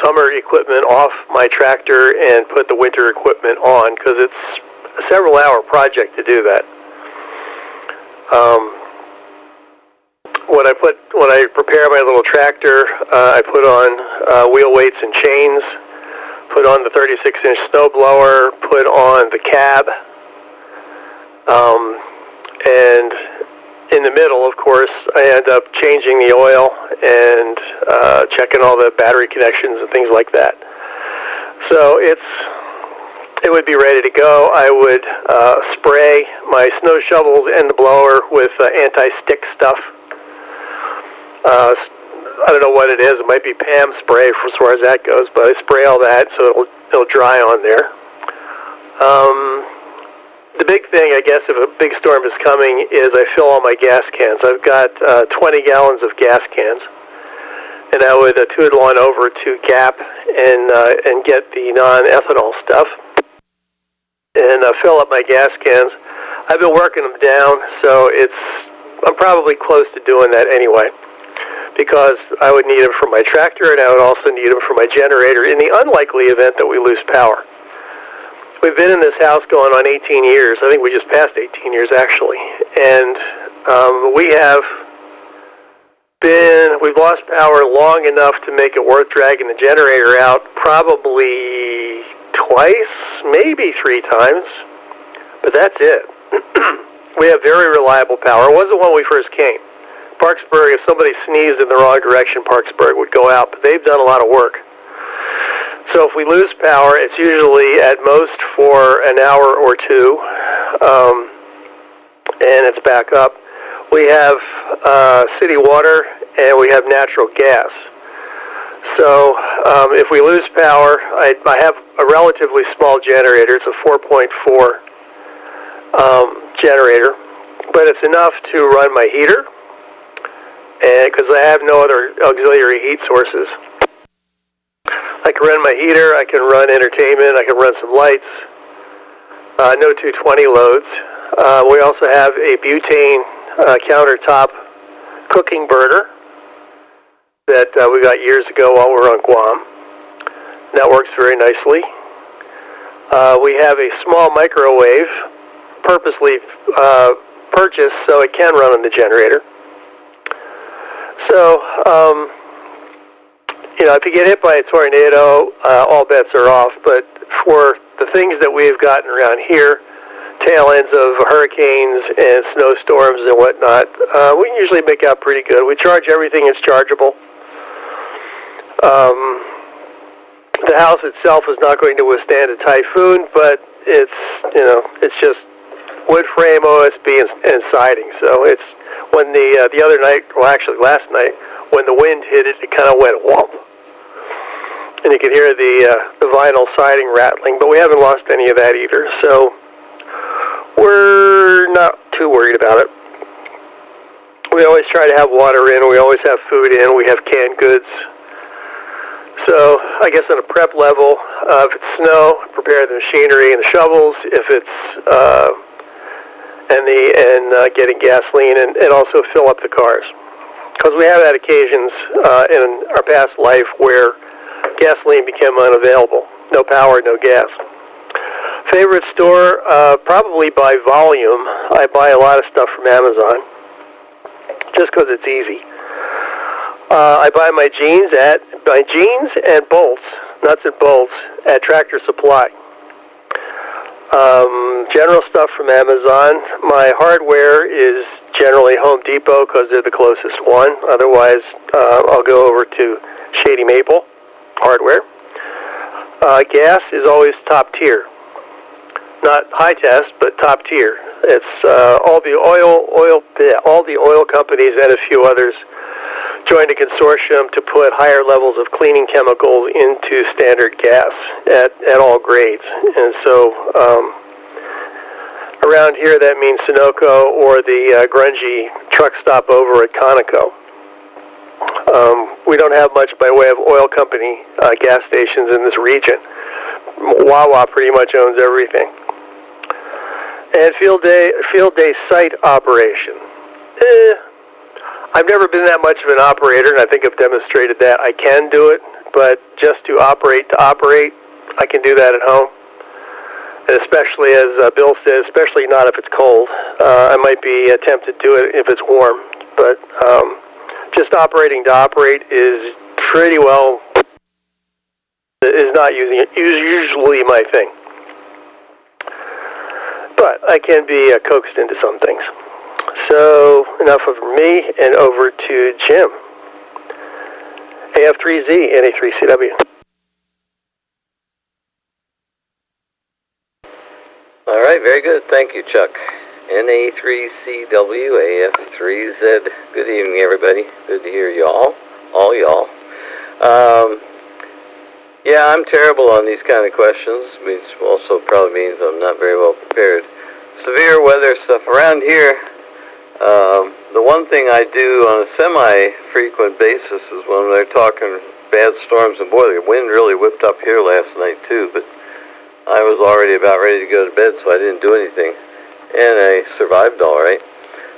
summer equipment off my tractor and put the winter equipment on, because it's a several-hour project to do that. When I prepare my little tractor, I put on wheel weights and chains, put on the 36-inch snowblower, put on the cab, and in the middle, of course, I end up changing the oil and checking all the battery connections and things like that. So it would be ready to go. I would spray my snow shovels and the blower with anti-stick stuff. I don't know what it is. It might be Pam spray as far as that goes, but I spray all that so it'll dry on there. The big thing, I guess, if a big storm is coming, is I fill all my gas cans. I've got 20 gallons of gas cans, and I would tootle on over to Gap and get the non-ethanol stuff and fill up my gas cans. I've been working them down, so I'm probably close to doing that anyway, because I would need them for my tractor, and I would also need them for my generator in the unlikely event that we lose power. We've been in this house going on 18 years. I think we just passed 18 years, actually. And we've lost power long enough to make it worth dragging the generator out probably twice, maybe 3 times. But that's it. We have very reliable power. It wasn't when we first came. Parksburg, if somebody sneezed in the wrong direction, Parksburg would go out. But they've done a lot of work. So if we lose power, it's usually at most for an hour or two. and it's back up. We have city water, and we have natural gas. So if we lose power, I have a relatively small generator. It's a 4.4 generator, but it's enough to run my heater, and because I have no other auxiliary heat sources. I can run my heater, I can run entertainment, I can run some lights, no 220 loads. We also have a butane countertop cooking burner that we got years ago while we were on Guam. That works very nicely. We have a small microwave, purposely purchased so it can run on the generator. So, if you get hit by a tornado, all bets are off. But for the things that we've gotten around here, tail ends of hurricanes and snowstorms and whatnot, we can usually make out pretty good. We charge everything as chargeable. The house itself is not going to withstand a typhoon, but it's just wood frame, OSB, and siding. So it's when the other night, well, actually last night, when the wind hit it, it kind of went whomp, and you could hear the vinyl siding rattling. But we haven't lost any of that either, so we're not too worried about it. We always try to have water in. We always have food in. We have canned goods. So I guess on a prep level, if it's snow, prepare the machinery and the shovels. If it's getting gasoline and also fill up the cars, because we have had occasions in our past life where gasoline became unavailable. No power, no gas. Favorite store, probably by volume. I buy a lot of stuff from Amazon just because it's easy. I buy my jeans and bolts, nuts and bolts, at Tractor Supply. General stuff from Amazon. My hardware is generally Home Depot because they're the closest one. Otherwise, I'll go over to Shady Maple hardware. Gas is always top tier. Not high test, but top tier. It's all the oil companies and a few others joined a consortium to put higher levels of cleaning chemicals into standard gas at all grades. And so around here that means Sunoco or the grungy truck stop over at Conoco. We don't have much by way of oil company gas stations in this region. Wawa pretty much owns everything. And field day site operation. I've never been that much of an operator, and I think I've demonstrated that I can do it, but just to operate, I can do that at home. And especially, as Bill says, especially not if it's cold. I might be tempted to do it if it's warm, but just operating to operate is pretty well, is not usually my thing. But I can be coaxed into some things. So, enough of me, and over to Jim. AF3Z, NA3CW. All right, very good. Thank you, Chuck. NA3CW, AF3Z. Good evening, everybody. Good to hear y'all, all y'all. Yeah, I'm terrible on these kind of questions, which also probably means I'm not very well prepared. Severe weather stuff around here. The one thing I do on a semi-frequent basis is when they're talking bad storms, and boy, the wind really whipped up here last night too, but I was already about ready to go to bed, so I didn't do anything, and I survived all right.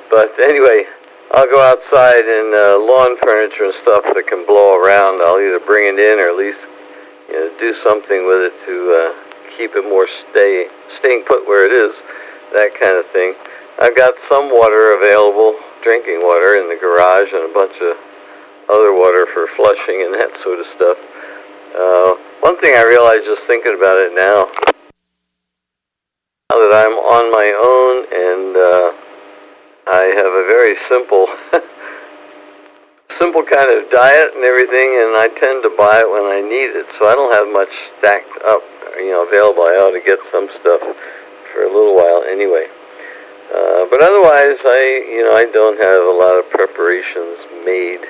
But anyway, I'll go outside, and lawn furniture and stuff that can blow around, I'll either bring it in or at least do something with it to keep it more staying put where it is, that kind of thing. I've got some water available, drinking water, in the garage, and a bunch of other water for flushing and that sort of stuff. One thing I realized just thinking about it now that I'm on my own, and I have a very simple kind of diet and everything, and I tend to buy it when I need it, so I don't have much stacked up, available. I ought to get some stuff for a little while anyway. But otherwise, I don't have a lot of preparations made.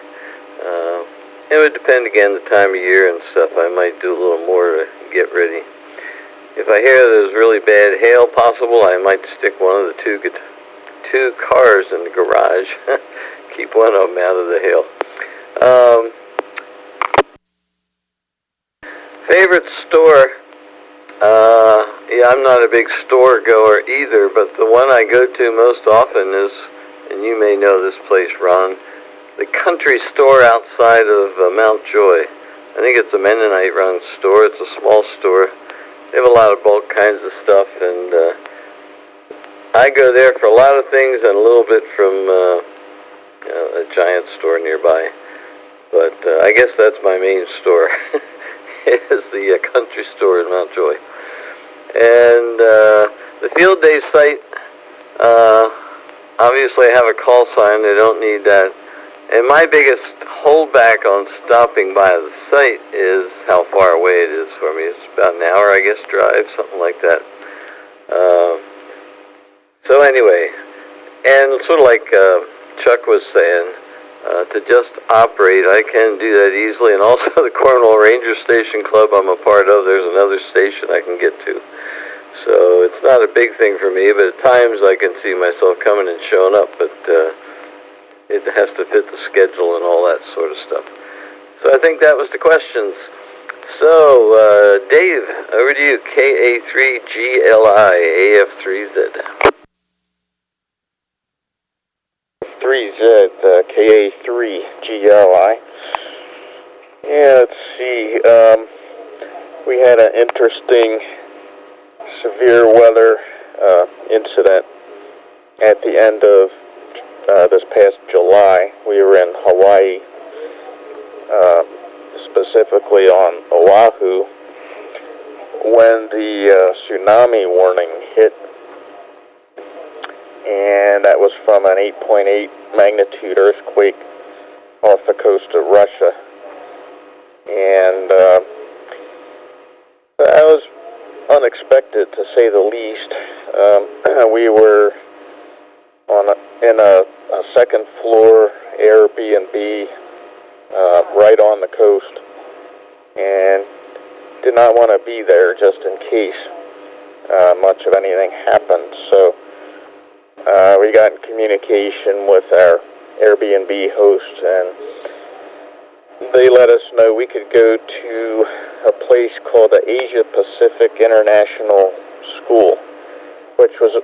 It would depend again the time of year and stuff. I might do a little more to get ready. If I hear there's really bad hail possible, I might stick one of the two cars in the garage. Keep one of them out of the hail. Favorite store? Yeah, I'm not a big store goer either, but the one I go to most often is, and you may know this place, Ron, the country store outside of Mount Joy. I think it's a Mennonite-run store. It's a small store. They have a lot of bulk kinds of stuff, and I go there for a lot of things and a little bit from a giant store nearby. But I guess that's my main store. Is the country store in Mount Joy. And the field day site, obviously I have a call sign. They don't need that. And my biggest holdback on stopping by the site is how far away it is for me. It's about an hour, I guess, drive, something like that. So anyway, and sort of like Chuck was saying, to just operate, I can do that easily. And also the Cornwall Ranger Station Club I'm a part of, there's another station I can get to. So it's not a big thing for me, but at times I can see myself coming and showing up, but it has to fit the schedule and all that sort of stuff. So I think that was the questions. So, Dave, over to you, KA3GLI, AF3Z. 3Z, KA3GLI. Yeah, let's see. We had an interesting severe weather incident at the end of this past July. We were in Hawaii, specifically on Oahu, when the tsunami warning hit. And that was from an 8.8 magnitude earthquake off the coast of Russia. And that was unexpected, to say the least. We were in a second floor Airbnb right on the coast, and did not want to be there just in case much of anything happened. So we got in communication with our Airbnb host, and they let us know we could go to a place called the Asia Pacific International School, which was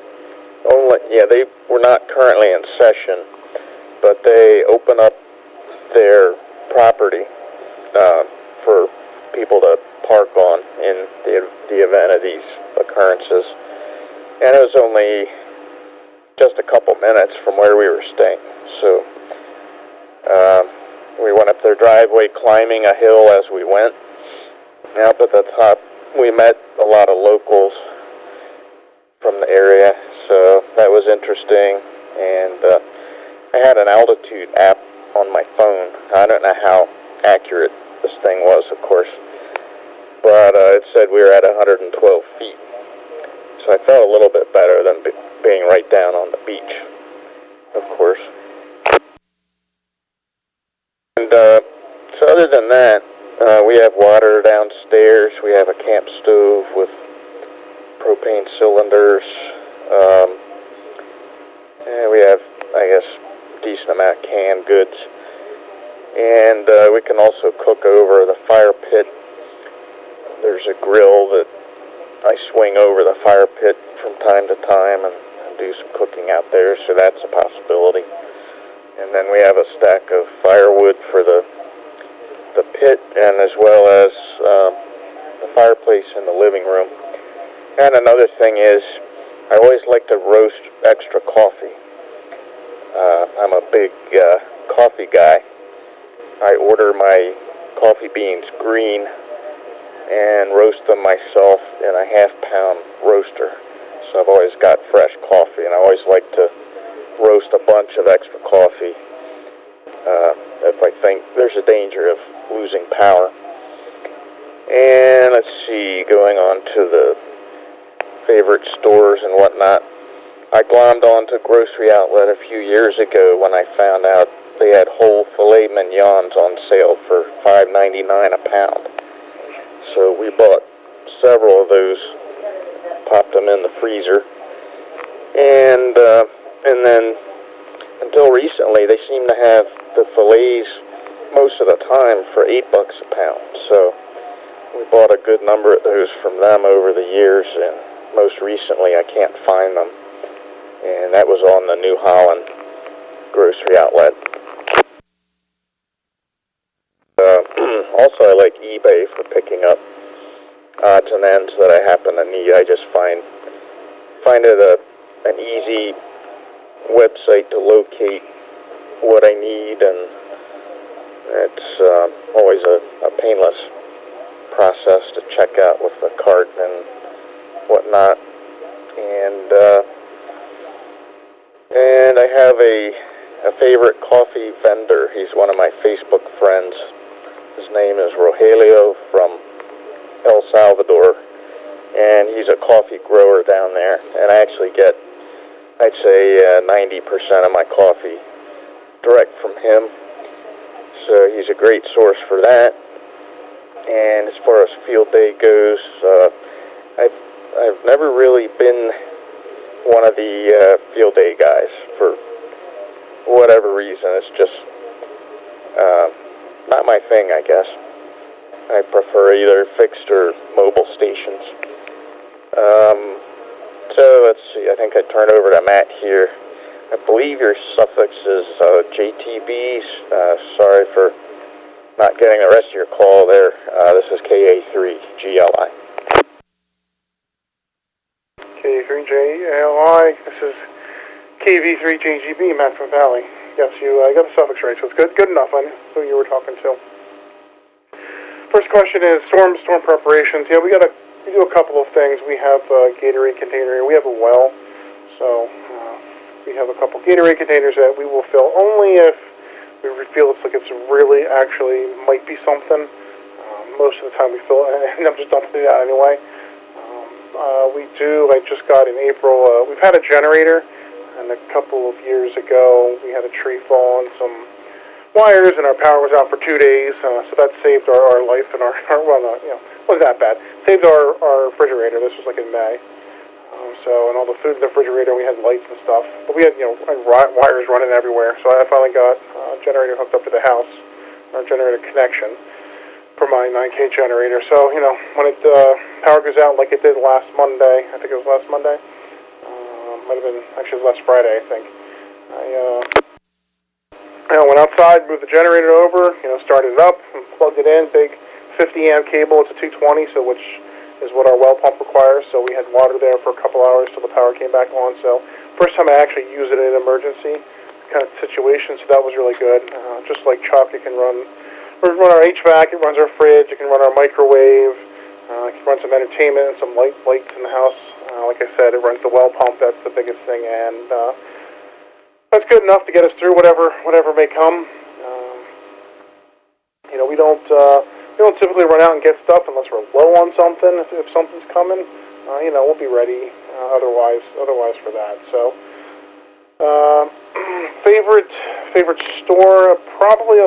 they were not currently in session, but they open up their property for people to park on in the event of these occurrences. And it was only just a couple minutes from where we were staying. So we went up their driveway, climbing a hill as we went. And up at the top, we met a lot of locals from the area, so that was interesting. And I had an altitude app on my phone. I don't know how accurate this thing was, of course, but it said we were at 112 feet. So I felt a little bit better than being right down on the beach, of course. And so other than that, we have water downstairs. We have a camp stove with propane cylinders. And we have, I guess, a decent amount of canned goods. And we can also cook over the fire pit. There's a grill that I swing over the fire pit from time to time and do some cooking out there, so that's a possibility. And then we have a stack of firewood for the pit, and as well as the fireplace in the living room. And another thing is, I always like to roast extra coffee. I'm a big coffee guy. I order my coffee beans green and roast them myself in a half-pound roaster. So I've always got fresh coffee, and I always like to roast a bunch of extra coffee if I think there's a danger of losing power. And let's see, going on to the favorite stores and whatnot. I glommed onto Grocery Outlet a few years ago when I found out they had whole filet mignons on sale for $5.99 a pound. So we bought several of those, popped them in the freezer, and then until recently they seem to have the fillets most of the time for $8 a pound. So we bought a good number of those from them over the years, and most recently I can't find them. And that was on the New Holland Grocery Outlet. Also, I like eBay for picking up odds and ends that I happen to need. I just find it an easy website to locate what I need, and it's always a painless process to check out with the cart and whatnot. And I have a favorite coffee vendor. He's one of my Facebook friends. His name is Rogelio from El Salvador, and he's a coffee grower down there. And I actually get, I'd say, 90% of my coffee direct from him. So he's a great source for that. And as far as field day goes, I've never really been one of the field day guys for whatever reason. It's just not my thing, I guess. I prefer either fixed or mobile stations. So let's see, I think I turn over to Matt here. I believe your suffix is JTB. Sorry for not getting the rest of your call there. This is KA3GLI. KA3JLI. This is KV3JGB, Matt from Valley. Yes, you got the suffix right, so it's good enough. I know who you were talking to. First question is storm preparations. Yeah, we do a couple of things. We have a Gatorade container. We have a well, so we have a couple Gatorade containers that we will fill only if we feel it's really actually might be something. Most of the time we fill it, and I'm just don't do that anyway. I just got in April, we've had a generator, and a couple of years ago we had a tree fall and some wires, and our power was out for 2 days, so that saved our life and our wasn't that bad. Saved our refrigerator. This was in May. And all the food in the refrigerator, we had lights and stuff, but we had, wires running everywhere, so I finally got a generator hooked up to the house, or a generator connection for my 9K generator. So, when power goes out like it did last Monday, I think it was last Monday, might have been, actually it was last Friday, I think, I went outside, moved the generator over, started it up, and plugged it in, big 50 amp cable. It's a 220, so which is what our well pump requires, so we had water there for a couple hours till the power came back on. So first time I actually used it in an emergency kind of situation, so that was really good. Just like Chuck, it can run our HVAC, it runs our fridge, it can run our microwave, it can run some entertainment and some lights in the house. Like I said, it runs the well pump. That's the biggest thing, and that's good enough to get us through whatever may come. We don't typically run out and get stuff unless we're low on something. If something's coming, we'll be ready. Otherwise for that. So, favorite store, probably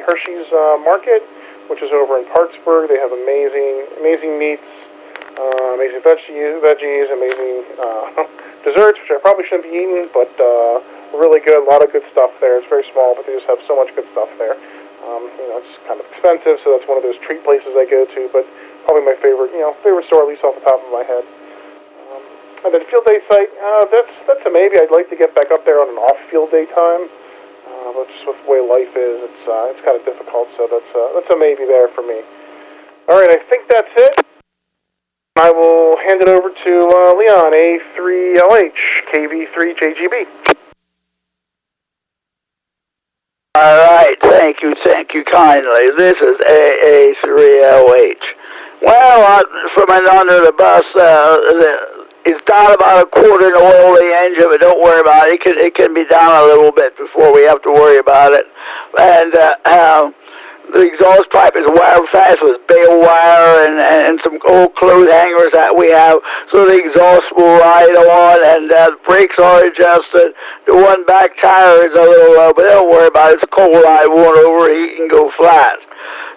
Hershey's Market, which is over in Partsburg. They have amazing meats, amazing veggies, amazing desserts, which I probably shouldn't be eating, but really good. A lot of good stuff there. It's very small, but they just have so much good stuff there. It's kind of expensive, so that's one of those treat places I go to, but probably my favorite store, at least off the top of my head. And then field day site, that's a maybe. I'd like to get back up there on an off field day time, but just with the way life is, it's kind of difficult, so that's a maybe there for me. All right, I think that's it. I will hand it over to Leon, A3LH, KV3JGB. All right, thank you kindly. This is AA3LH. Well, from an under the bus, it's down about a quart in oil, the engine, but don't worry about it. It can be down a little bit before we have to worry about it. And The exhaust pipe is wired fast with bale wire and some old clothes hangers that we have, so the exhaust will ride on, and the brakes are adjusted. The one back tire is a little low, but don't worry about it. It's cold. I won't overheat and go flat.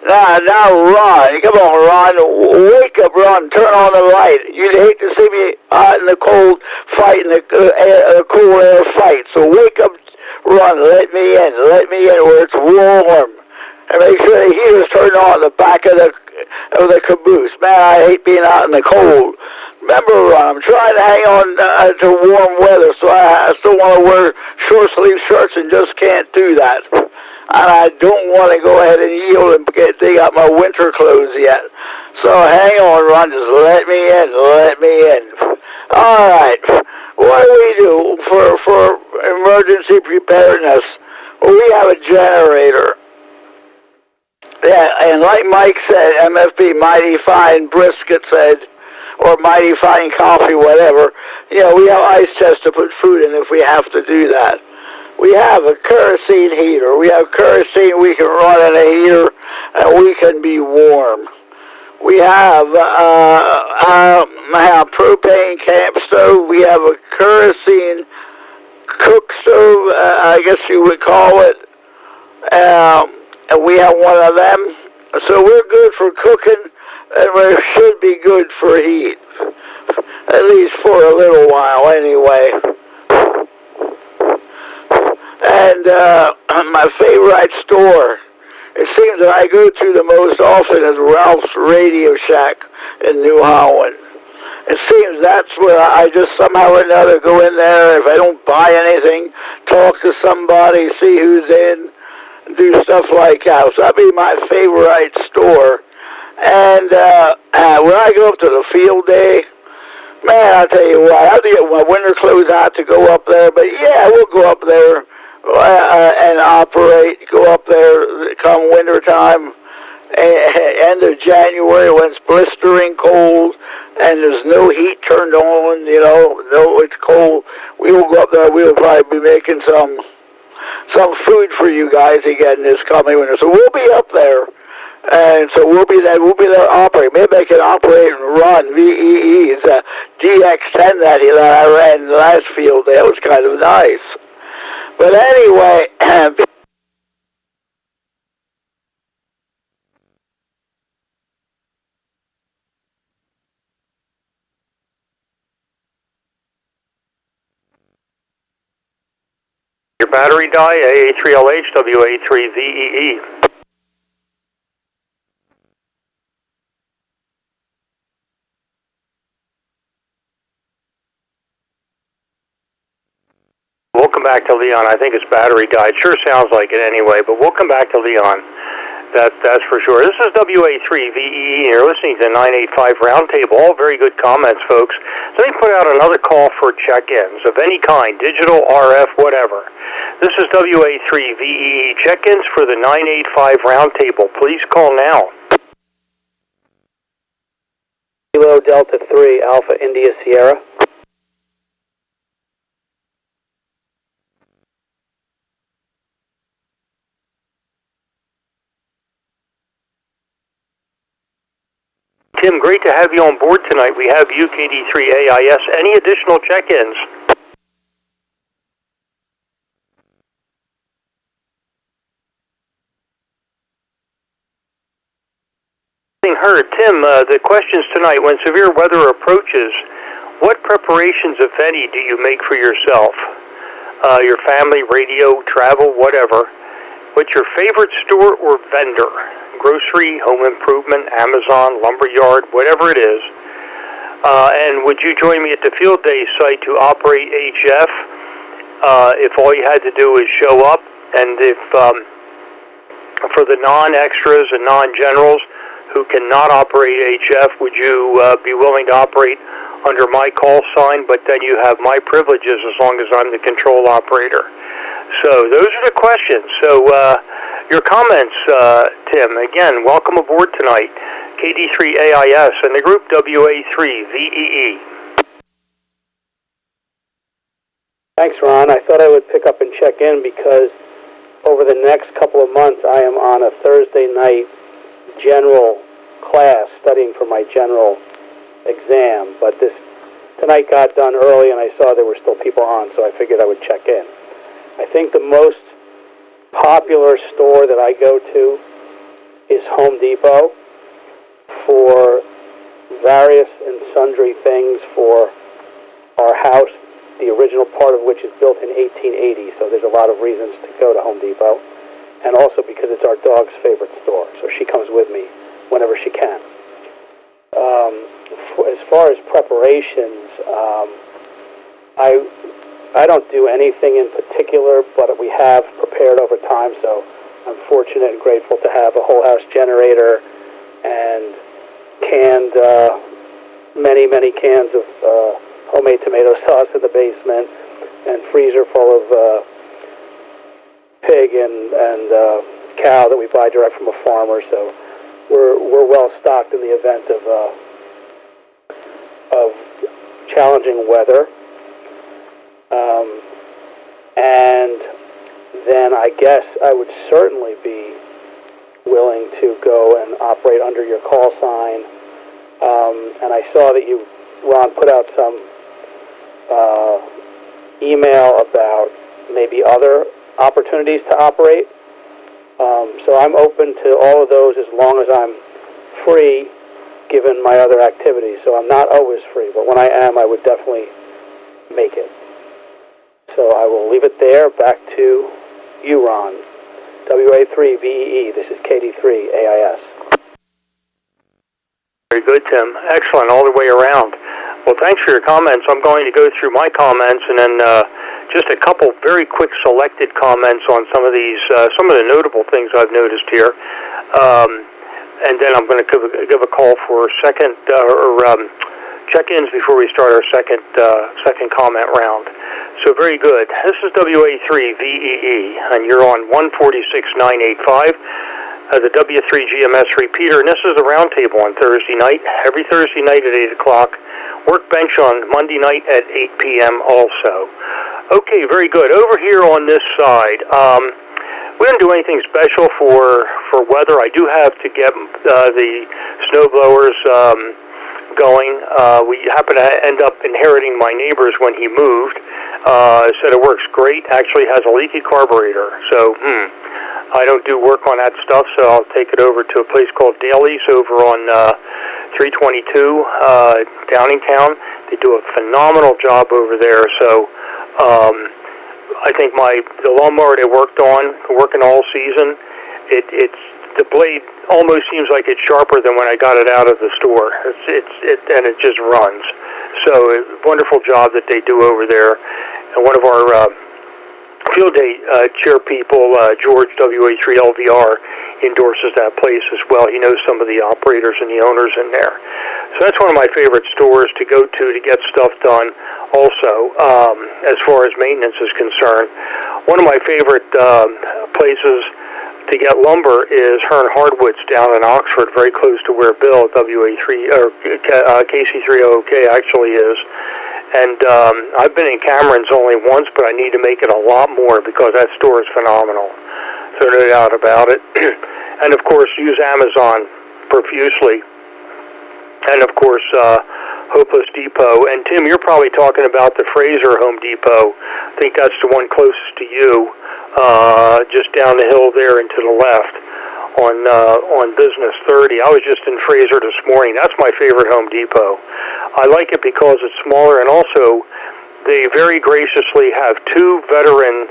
Now, Ron, come on, Ron, wake up, Ron, turn on the light. You'd hate to see me out in the cold fighting the cool air fight. So wake up, Ron, let me in where it's warm. And make sure the heater's turned on the back of the caboose. Man, I hate being out in the cold. Remember, Ron, I'm trying to hang on to warm weather, so I still want to wear short-sleeve shirts and just can't do that. And I don't want to go ahead and yield and dig out my winter clothes yet. So hang on, Ron. Just let me in. All right. What do we do for emergency preparedness? Well, we have a generator. Yeah, and like Mike said, MFB, Mighty Fine Brisket said, or Mighty Fine Coffee, whatever, we have ice chests to put food in if we have to do that. We have a kerosene heater. We have kerosene we can run in a heater, and we can be warm. We have a propane camp stove. We have a kerosene cook stove, I guess you would call it. And we have one of them. So we're good for cooking, and we should be good for heat. At least for a little while, anyway. And my favorite store, it seems that I go to the most often, is Ralph's Radio Shack in New Holland. It seems that's where I just somehow or another go in there. If I don't buy anything, talk to somebody, see who's in, do stuff like that. So that'd be my favorite store. And when I go up to the field day, man, I'll tell you what, I have to get my winter clothes out to go up there. But yeah, we'll go up there and operate, go up there come winter time, end of January when it's blistering cold and there's no heat turned on, no, it's cold. We will go up there. We will probably be making some food for you guys again this coming winter. So we'll be up there, and so we'll be there operating. Maybe I can operate and run VEE. It's a DX10 that I ran in the last field day. It was kind of nice. But anyway, your battery die, AA3LH, WA3VEE. We'll come back to Leon. I think his battery died. Sure sounds like it anyway, but we'll come back to Leon. That's for sure. This is WA3VEE, and you're listening to 985 Roundtable. All very good comments, folks. Let me put out another call for check-ins of any kind, digital, RF, whatever. This is WA3VEE. Check-ins for the 985 Roundtable. Please call now. Kilo Delta 3, Alpha India Sierra. Tim, great to have you on board tonight. We have UKD3AIS. Any additional check-ins? Heard. Tim, the questions tonight, when severe weather approaches, what preparations, if any, do you make for yourself? Your family, radio, travel, whatever. What's your favorite store or vendor? Grocery, home improvement, Amazon, lumberyard, whatever it is. And would you join me at the field day site to operate HF if all you had to do is show up? And if for the non-extras and non-generals who cannot operate HF, would you be willing to operate under my call sign, but then you have my privileges as long as I'm the control operator? So those are the questions. So your comments, Tim, again, welcome aboard tonight. KD3AIS and the group WA3VEE. Thanks, Ron. I thought I would pick up and check in because over the next couple of months, I am on a Thursday night general class studying for my general exam. But tonight got done early, and I saw there were still people on, so I figured I would check in. I think the most popular store that I go to is Home Depot for various and sundry things for our house, the original part of which is built in 1880, so there's a lot of reasons to go to Home Depot, and also because it's our dog's favorite store, so she comes with me whenever she can. As far as preparations, I don't do anything in particular, but we have prepared over time, so I'm fortunate and grateful to have a whole house generator and canned, many cans of homemade tomato sauce in the basement, and freezer full of pig and cow that we buy direct from a farmer. So we're well stocked in the event of challenging weather. And then I guess I would certainly be willing to go and operate under your call sign. And I saw that you, Ron, put out some email about maybe other opportunities to operate. So I'm open to all of those as long as I'm free, given my other activities. So I'm not always free, but when I am, I would definitely make it. So I will leave it there. Back to you, Ron. WA3VEE, this is KD3AIS. Very good, Tim. Excellent all the way around. Well, thanks for your comments. I'm going to go through my comments and then just a couple very quick selected comments on some of these, some of the notable things I've noticed here. And then I'm going to give a call for second check-ins before we start our second comment round. So very good. This is WA3VEE, and you're on 146.985. The W3GMS repeater, and this is the Roundtable on Thursday night, every Thursday night at 8 o'clock. Workbench on Monday night at 8 p.m. also. Okay, very good. Over here on this side, we didn't do anything special for weather. I do have to get the snowblowers going. We happen to end up inheriting my neighbor's when he moved. Said it works great. Actually has a leaky carburetor. So, I don't do work on that stuff, so I'll take it over to a place called Delis over on 322 Downingtown. They do a phenomenal job over there. So I think the lawnmower they worked on, working all season, the blade almost seems like it's sharper than when I got it out of the store. And it just runs. So wonderful job that they do over there. And one of our field day chair people, George, WA3LVR, endorses that place as well. He knows some of the operators and the owners in there. So that's one of my favorite stores to go to get stuff done also, as far as maintenance is concerned. One of my favorite places to get lumber is Hearn Hardwoods down in Oxford, very close to where Bill, WA3, or KC3OK actually is. And I've been in Cameron's only once, but I need to make it a lot more because that store is phenomenal. So no doubt about it. And of course, use Amazon profusely. And of course, Hopeless Depot. And Tim, you're probably talking about the Fraser Home Depot. I think that's the one closest to you, just down the hill there and to the left on Business 30. I was just in Fraser this morning. That's my favorite Home Depot. I like it because it's smaller, and also they very graciously have 2 veteran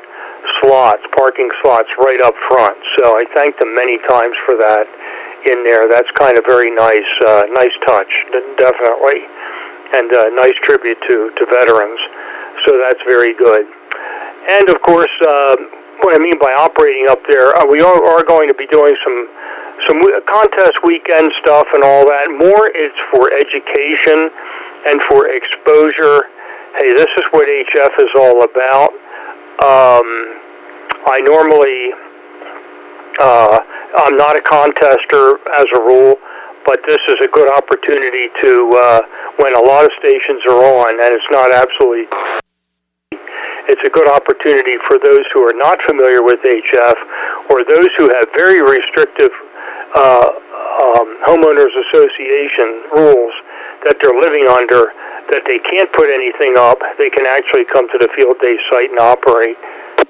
parking slots right up front. So I thank them many times for that in there. That's kind of very nice, nice touch, definitely, and a nice tribute to veterans. So that's very good. And of course, what I mean by operating up there, we are going to be doing some contest weekend stuff and all that. More it's for education and for exposure. Hey, this is what HF is all about. I normally, I'm not a contester as a rule, but this is a good opportunity to, when a lot of stations are on, and it's not absolutely, it's a good opportunity for those who are not familiar with HF or those who have very restrictive homeowners association rules that they're living under, that they can't put anything up. They can actually come to the field day site and operate. Of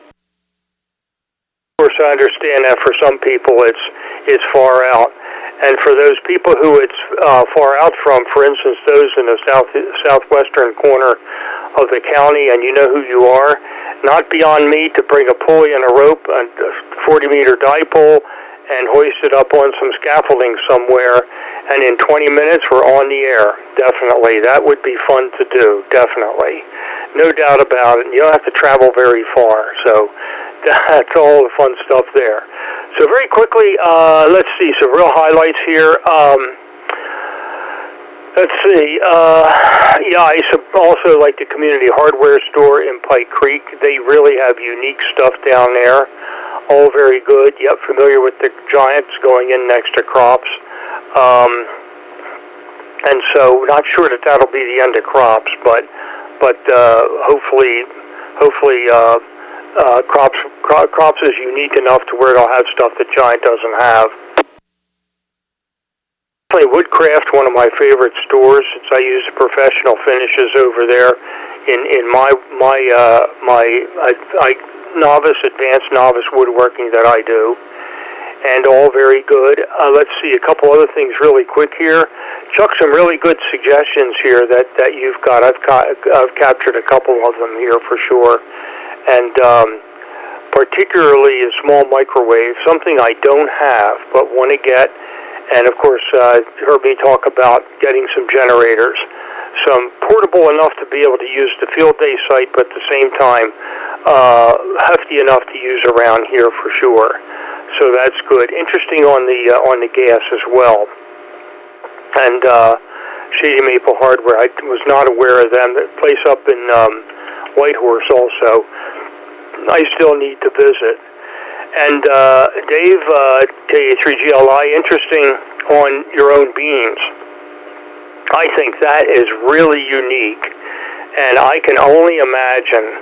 course, I understand that for some people it's far out. And for those people who it's far out from, for instance, those in the southwestern corner of the county, and you know who you are, not beyond me to bring a pulley and a rope, a 40-meter dipole, and hoist it up on some scaffolding somewhere, and in 20 minutes we're on the air. Definitely. That would be fun to do, definitely. No doubt about it. You don't have to travel very far, so that's all the fun stuff there. So very quickly, let's see, some real highlights here. Let's see. I also like the community hardware store in Pike Creek. They really have unique stuff down there. All very good. Yep, familiar with the Giants going in next to crops. And so not sure that that'll be the end of crops, but hopefully crops is unique enough to where it'll have stuff that Giant doesn't have. Woodcraft, one of my favorite stores, since I use professional finishes over there in my advanced novice woodworking that I do, and all very good. Let's see a couple other things really quick here. Chuck, some really good suggestions here that you've got. I've captured a couple of them here for sure, and particularly a small microwave, something I don't have but want to get. And of course, you heard me talk about getting some generators, some portable enough to be able to use the field day site, but at the same time, hefty enough to use around here for sure. So that's good. Interesting on the gas as well. And Shady Maple Hardware, I was not aware of them. The place up in Whitehorse also, I still need to visit. And Dave, WA3GLI, interesting on your own beans. I think that is really unique, and I can only imagine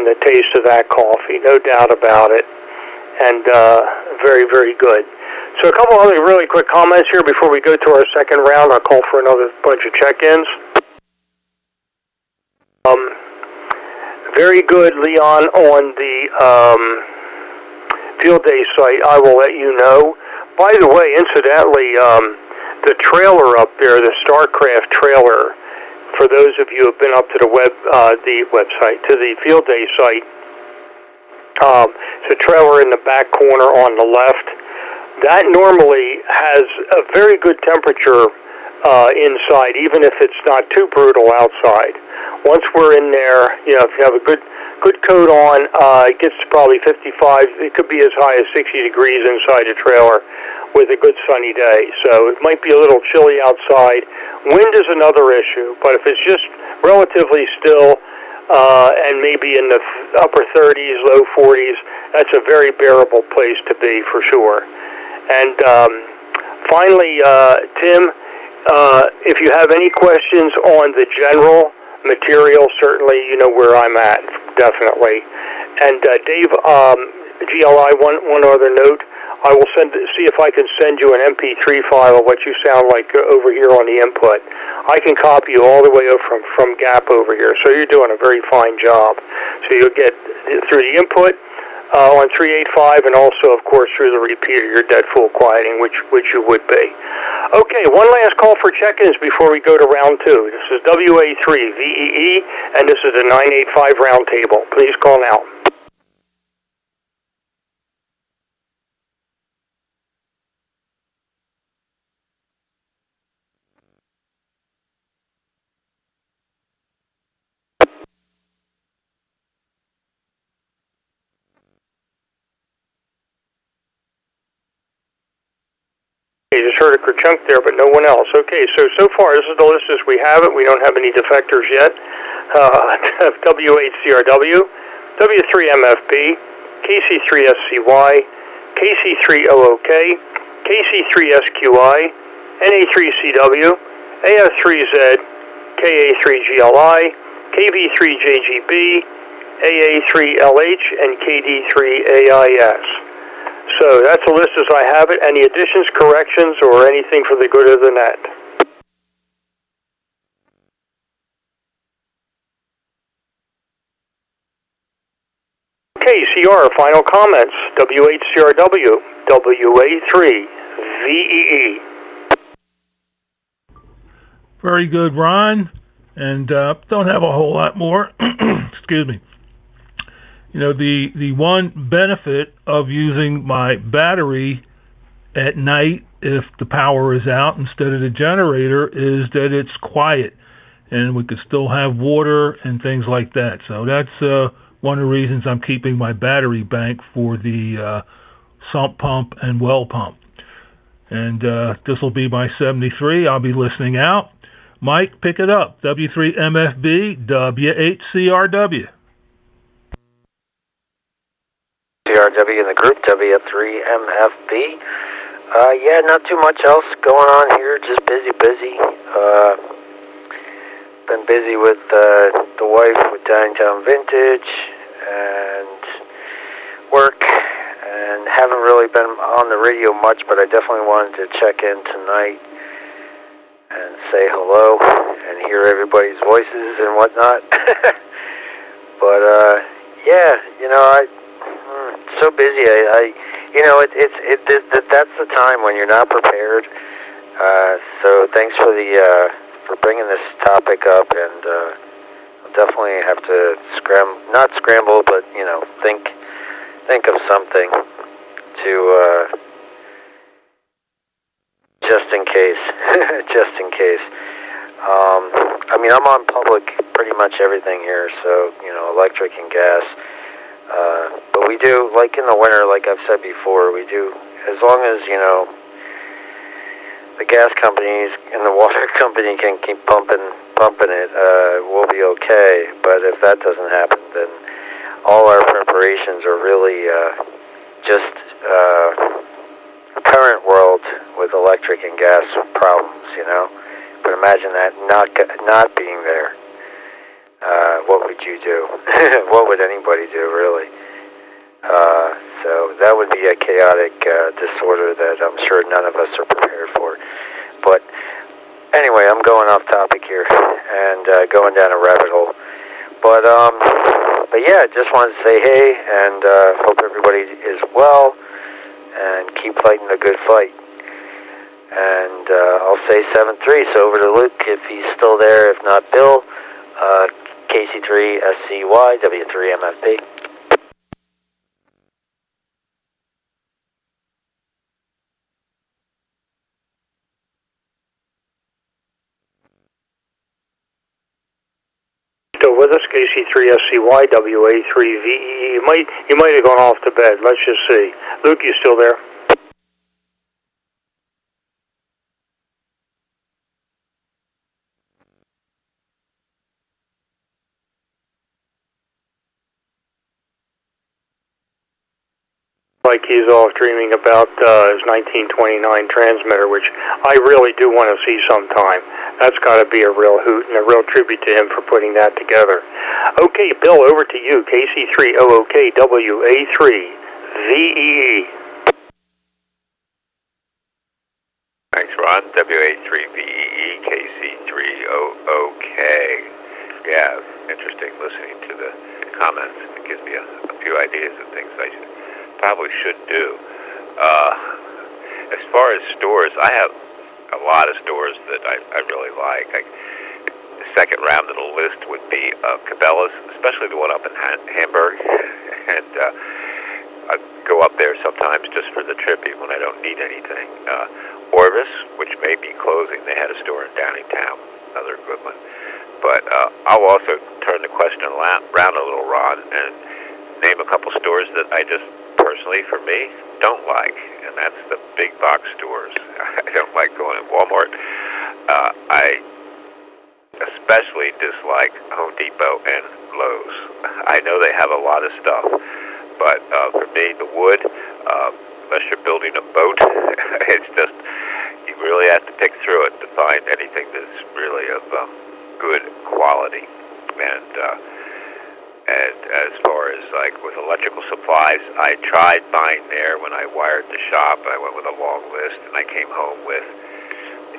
the taste of that coffee, no doubt about it, and very, very good. So a couple other really quick comments here before we go to our second round. I'll call for another bunch of check-ins. Very good, Leon, on the field day site. I will let you know. By the way, incidentally, the trailer up there, the StarCraft trailer, for those of you who have been up to the website, to the field day site, it's a trailer in the back corner on the left. That normally has a very good temperature inside, even if it's not too brutal outside. Once we're in there, if you have a good coat on, it gets to probably 55. It could be as high as 60 degrees inside the trailer with a good sunny day. So it might be a little chilly outside. Wind is another issue, but if it's just relatively still and maybe in the upper 30s, low 40s, that's a very bearable place to be for sure. And finally, Tim, if you have any questions on the general material, certainly you know where I'm at, definitely. And Dave, GLI, one other note, I will see if I can send you an MP3 file of what you sound like over here on the input. I can copy you all the way over from Gap over here, so you're doing a very fine job. So you'll get through the input on 385, and also, of course, through the repeater, your dead full quieting, which you would be. Okay, one last call for check-ins before we go to round two. This is WA3VEE, and this is the 985 Roundtable. Please call now. You just heard a kerchunk there, but no one else. Okay, so far, this is the list as we have it. We don't have any defectors yet. W8CRW, W3MFB, KC3SCY, KC3OOK, KC3SQI, NA3CW, AF3Z, KA3GLI, KV3JGB, AA3LH, and KD3AIS. So that's a list as I have it. Any additions, corrections, or anything for the good of the net? Okay, CR, final comments. WHCRW, WA3VEE. Very good, Ron. And don't have a whole lot more. Excuse me. You know, the one benefit of using my battery at night if the power is out instead of the generator is that it's quiet and we can still have water and things like that. So that's one of the reasons I'm keeping my battery bank for the sump pump and well pump. And this will be my 73. I'll be listening out. Mike, pick it up. W3MFB, WHCRW. CRW in the group, W3MFB. Yeah, not too much else going on here, just busy. Been busy with the wife with Downtown Vintage and work, and haven't really been on the radio much, but I definitely wanted to check in tonight and say hello and hear everybody's voices and whatnot. But yeah, you know, so busy. You know, that's the time when you're not prepared. So thanks for for bringing this topic up, and I'll definitely have to not scramble, but you know, think of something to just in case. I mean, I'm on public pretty much everything here, so you know, electric and gas. But we do, like in the winter, like I've said before, we do, as long as, you know, the gas companies and the water company can keep pumping it, we'll be okay. But if that doesn't happen, then all our preparations are really just current world with electric and gas problems, you know. But imagine that not being there. What would you do? What would anybody do, really? So that would be a chaotic disorder that I'm sure none of us are prepared for. But anyway, I'm going off topic here and going down a rabbit hole. But yeah, just wanted to say hey, and hope everybody is well, and keep fighting the good fight. And I'll say 7-3, so over to Luke if he's still there. If not, Bill, KC3SCY, W3MFB. Still with us, KC3SCY, WA3VEE. You might have gone off to bed. Let's just see. Luke, you still there? Like he's off dreaming about his 1929 transmitter, which I really do want to see sometime. That's got to be a real hoot and a real tribute to him for putting that together. Okay, Bill, over to you. KC3OOK WA3VEE. Thanks, Ron. WA3VEE KC3OOK. Yeah, interesting listening to the comments. It gives me a few ideas of things I probably should do. As far as stores, I have a lot of stores that I really like. The second round of the list would be Cabela's, especially the one up in Hamburg. And I go up there sometimes just for the trip, even when I don't need anything. Orvis, which may be closing. They had a store in Downingtown, another good one. But I'll also turn the question around a little, Ron, and name a couple stores that I just personally, for me, don't like, and that's the big box stores. I don't like going to Walmart. I especially dislike Home Depot and Lowe's. I know they have a lot of stuff, but for me, the wood, unless you're building a boat, it's just, you really have to pick through it to find anything that's really of good quality. And as far as like with electrical supplies, I tried buying there when I wired the shop. I went with a long list, and I came home with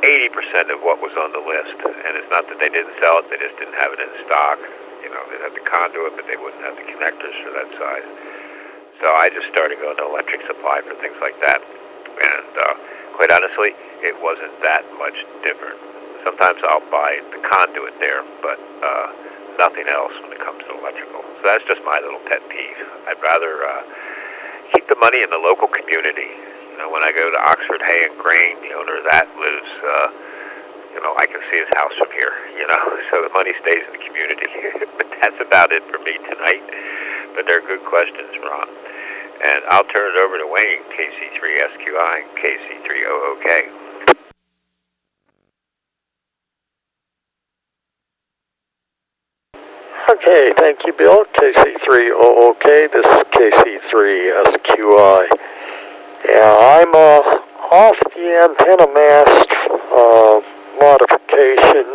80% of what was on the list. And it's not that they didn't sell it; they just didn't have it in stock. You know, they had the conduit, but they wouldn't have the connectors for that size. So I just started going to electric supply for things like that. And quite honestly, it wasn't that much different. Sometimes I'll buy the conduit there, but nothing else when it comes to electrical. So that's just my little pet peeve. I'd rather keep the money in the local community. You know, when I go to Oxford Hay and Grain, the owner of that lives, I can see his house from here, so the money stays in the community. But that's about it for me tonight. But they're good questions, Ron. And I'll turn it over to Wayne, KC3SQI and KC3OOK. Okay, thank you, Bill. KC3OOK, this is KC3SQI. Yeah, I'm off the antenna mast modification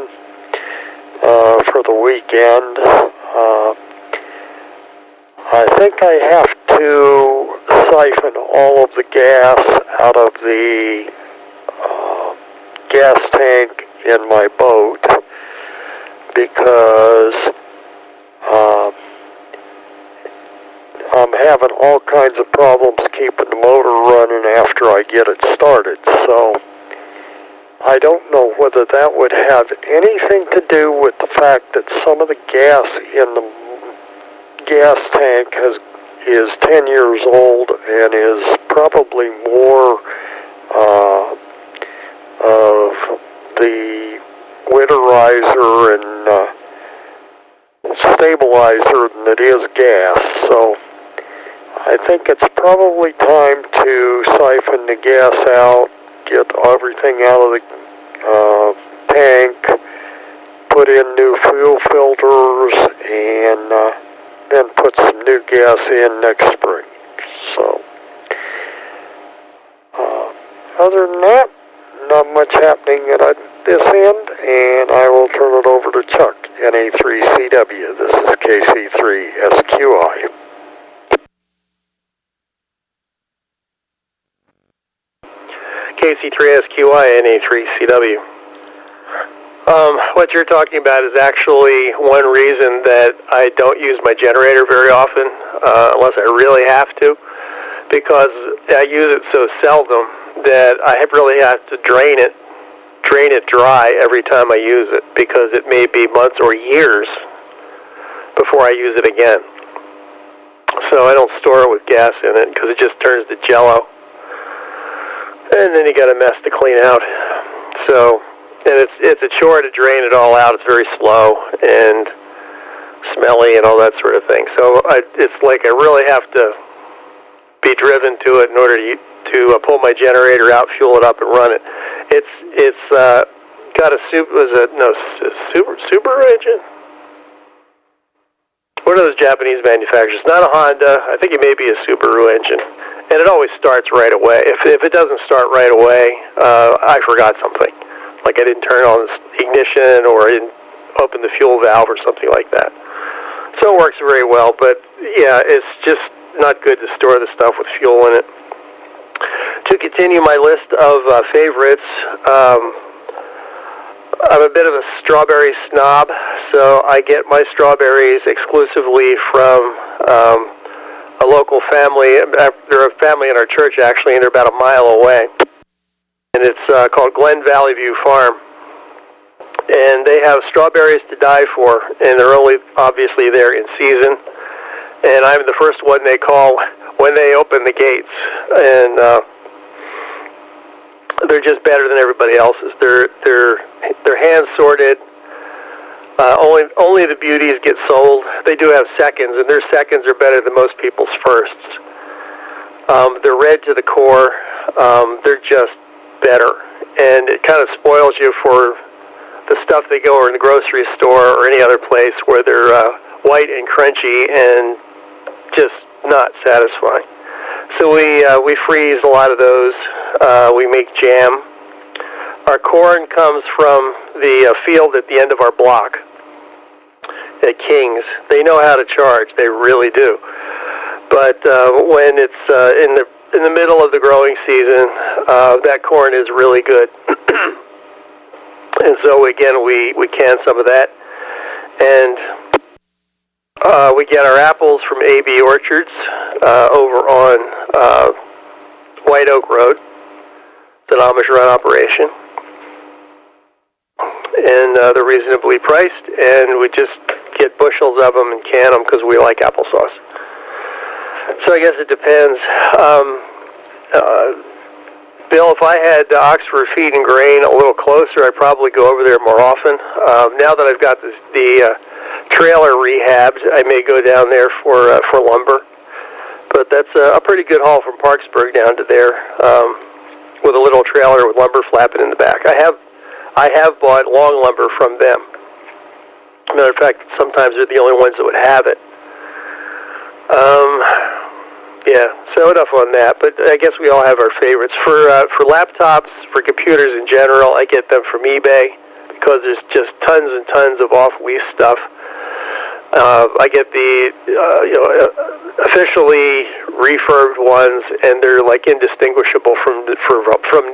for the weekend. I think I have to siphon all of the gas out of the gas tank in my boat because I'm having all kinds of problems keeping the motor running after I get it started. So I don't know whether that would have anything to do with the fact that some of the gas in the gas tank is 10 years old and is probably more of the winterizer and stabilizer than it is gas. So I think it's probably time to siphon the gas out, get everything out of the tank, put in new fuel filters, and then put some new gas in next spring. So other than that, not much happening at this end, and I will turn it over to Chuck, NA3CW. This is KC3SQI. KC3SQI, NA3CW. What you're talking about is actually one reason that I don't use my generator very often, unless I really have to, because I use it so seldom that I really have to drain it dry every time I use it, because it may be months or years before I use it again. So I don't store it with gas in it because it just turns to jello. And then you got a mess to clean out. So, and it's a chore to drain it all out. It's very slow and smelly and all that sort of thing. So it's like I really have to be driven to it in order to pull my generator out, fuel it up, and run it. It's got a Subaru engine. What are those Japanese manufacturers? Not a Honda. I think it may be a Subaru engine. And it always starts right away. If it doesn't start right away, I forgot something. Like I didn't turn on the ignition or I didn't open the fuel valve or something like that. So it works very well, but yeah, it's just not good to store the stuff with fuel in it. To continue my list of favorites, I'm a bit of a strawberry snob, so I get my strawberries exclusively from a local family. They're a family in our church, actually, and they're about a mile away. And it's called Glen Valley View Farm. And they have strawberries to die for, and they're only obviously there in season. And I'm the first one they call when they open the gates. And they're just better than everybody else's. They're hand sorted. Only the beauties get sold. They do have seconds, and their seconds are better than most people's firsts. They're red to the core. They're just better, and it kind of spoils you for the stuff they go in the grocery store or any other place where they're white and crunchy and just not satisfying. So we freeze a lot of those. We make jam. Our corn comes from the field at the end of our block. at King's. They know how to charge. They really do. But when it's in the middle of the growing season, that corn is really good. And so again, we can some of that, and we get our apples from AB Orchards over on White Oak Road. It's an Amish run operation, and they're reasonably priced, and we just get bushels of them and can them because we like applesauce. So I guess it depends. Bill, if I had Oxford Feed and Grain a little closer, I'd probably go over there more often. Now that I've got the trailer rehabbed, I may go down there for lumber. But that's a pretty good haul from Parksburg down to there, with a little trailer with lumber flapping in the back. I have bought long lumber from them. Matter of fact, sometimes they're the only ones that would have it. Yeah, so enough on that, but I guess we all have our favorites. For laptops, for computers in general, I get them from eBay because there's just tons and tons of off-lease stuff. I get the officially refurbed ones, and they're like indistinguishable from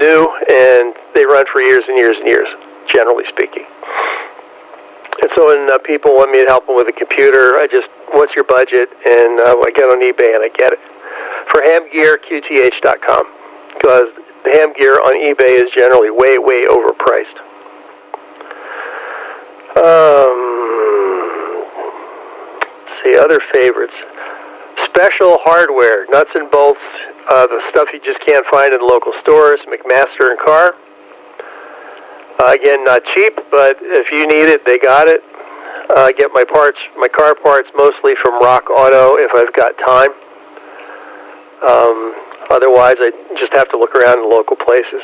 new, and they run for years and years and years, generally speaking. And so when people want me to help them with a computer, what's your budget? And I get on eBay and I get it. For ham gear, QTH.com, because the ham gear on eBay is generally way, way overpriced. Let's see, other favorites. Special hardware, nuts and bolts, the stuff you just can't find in the local stores, McMaster and Carr. Again, not cheap, but if you need it, they got it. I get my car parts mostly from Rock Auto if I've got time. Otherwise, I just have to look around in local places.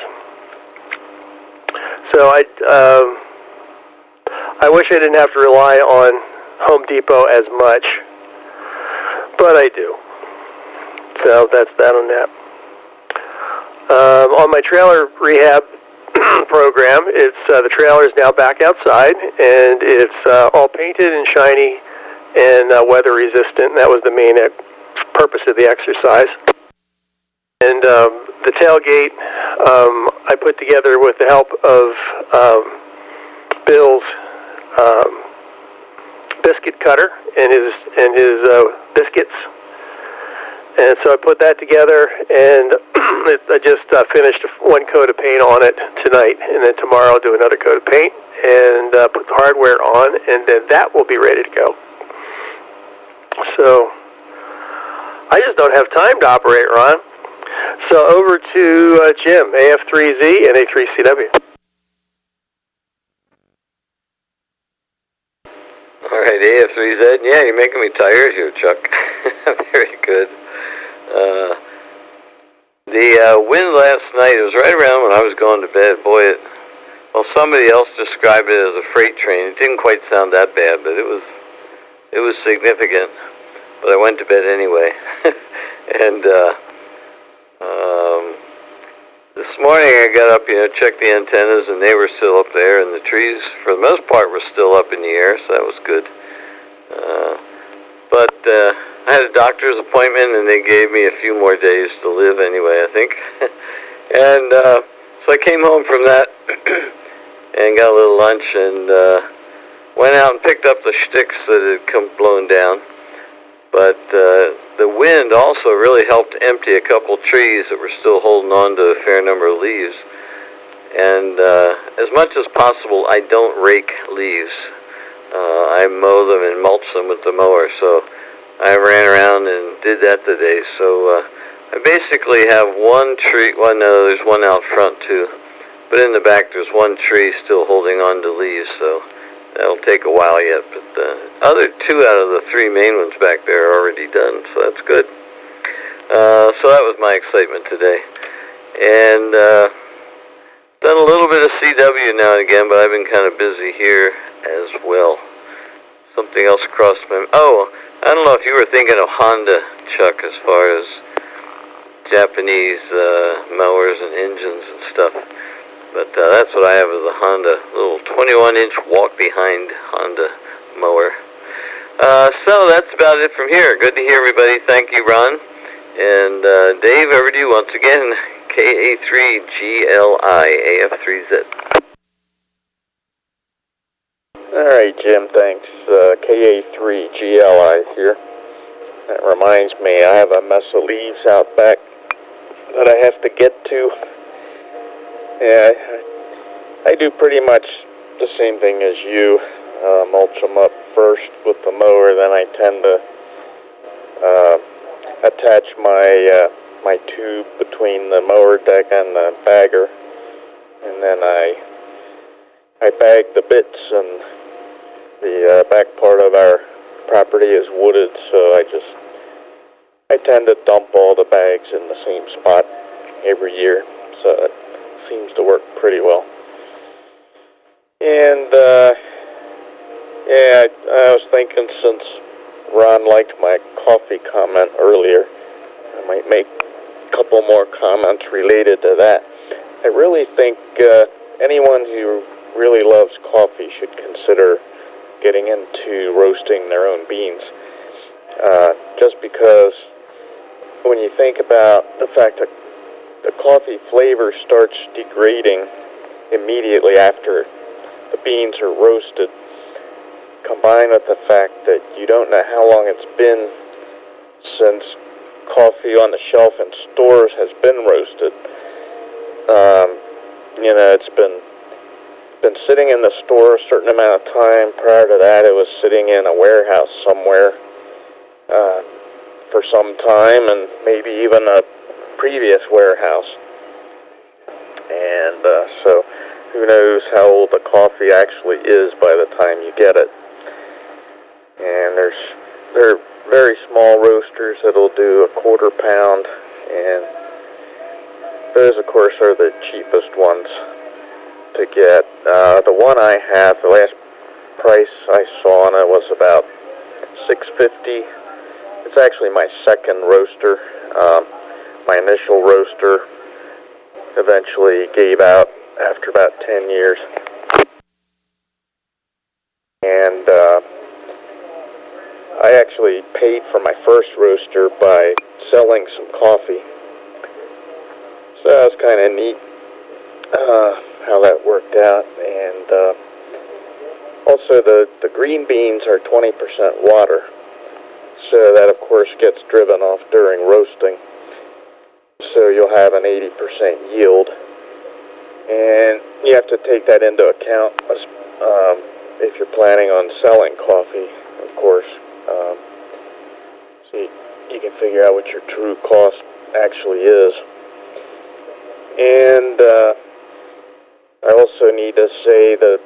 So I wish I didn't have to rely on Home Depot as much, but I do. So that's that on that. On my trailer rehab program, the trailer is now back outside, and it's all painted and shiny and weather resistant. That was the main purpose of the exercise. And the tailgate I put together with the help of Bill's biscuit cutter and his biscuits. And so I put that together, and I just finished one coat of paint on it tonight, and then tomorrow I'll do another coat of paint and put the hardware on, and then that will be ready to go. So I just don't have time to operate, Ron. So over to Jim, AF3Z and A3CW. All right, AF3Z. Yeah, you're making me tired here, Chuck. Very good. The wind last night, it was right around when I was going to bed. Boy, somebody else described it as a freight train. It didn't quite sound that bad, but it was significant. But I went to bed anyway. And this morning I got up, checked the antennas, and they were still up there, and the trees, for the most part, were still up in the air, so that was good. But I had a doctor's appointment, and they gave me a few more days to live anyway, I think. And so I came home from that and got a little lunch and went out and picked up the sticks that had come blown down. But the wind also really helped empty a couple trees that were still holding on to a fair number of leaves. And as much as possible, I don't rake leaves. I mow them and mulch them with the mower, so I ran around and did that today. So I basically have one tree. Well, no, there's one out front too, but in the back there's one tree still holding on to leaves, so that'll take a while yet. But the other two out of the three main ones back there are already done, so that's good. So that was my excitement today. And done a little bit of CW now and again, but I've been kind of busy here as well. Something else crossed my... Oh, I don't know if you were thinking of Honda, Chuck, as far as Japanese mowers and engines and stuff. But that's what I have, is a Honda, little 21-inch walk-behind Honda mower. So that's about it from here. Good to hear everybody. Thank you, Ron. And Dave, over to you once again. KA3GLI AF3Z. All right, Jim, thanks. KA3GLI here. That reminds me, I have a mess of leaves out back that I have to get to. Yeah, I do pretty much the same thing as you. Mulch them up first with the mower, then I tend to attach my tube between the mower deck and the bagger, and then I bag the bits, and the back part of our property is wooded, so I tend to dump all the bags in the same spot every year, so it seems to work pretty well. And yeah, I was thinking, since Ron liked my coffee comment earlier, I might make a couple more comments related to that. I really think anyone who really loves coffee should consider getting into roasting their own beans. Just because when you think about the fact that the coffee flavor starts degrading immediately after the beans are roasted, combined with the fact that you don't know how long it's been since coffee on the shelf in stores has been roasted. You know, it's been sitting in the store a certain amount of time. Prior to that, it was sitting in a warehouse somewhere for some time, and maybe even a previous warehouse. And so who knows how old the coffee actually is by the time you get it. And there are very small roasters that'll do a quarter pound, and those, of course, are the cheapest ones to get. The one I have, the last price I saw on it was about $6.50. It's actually my second roaster. My initial roaster eventually gave out after about 10 years. And I actually paid for my first roaster by selling some coffee. So that was kind of neat how that worked out. And also the green beans are 20% water. So that, of course, gets driven off during roasting. So you'll have an 80% yield. And you have to take that into account if you're planning on selling coffee, of course. So you can figure out what your true cost actually is. And I also need to say that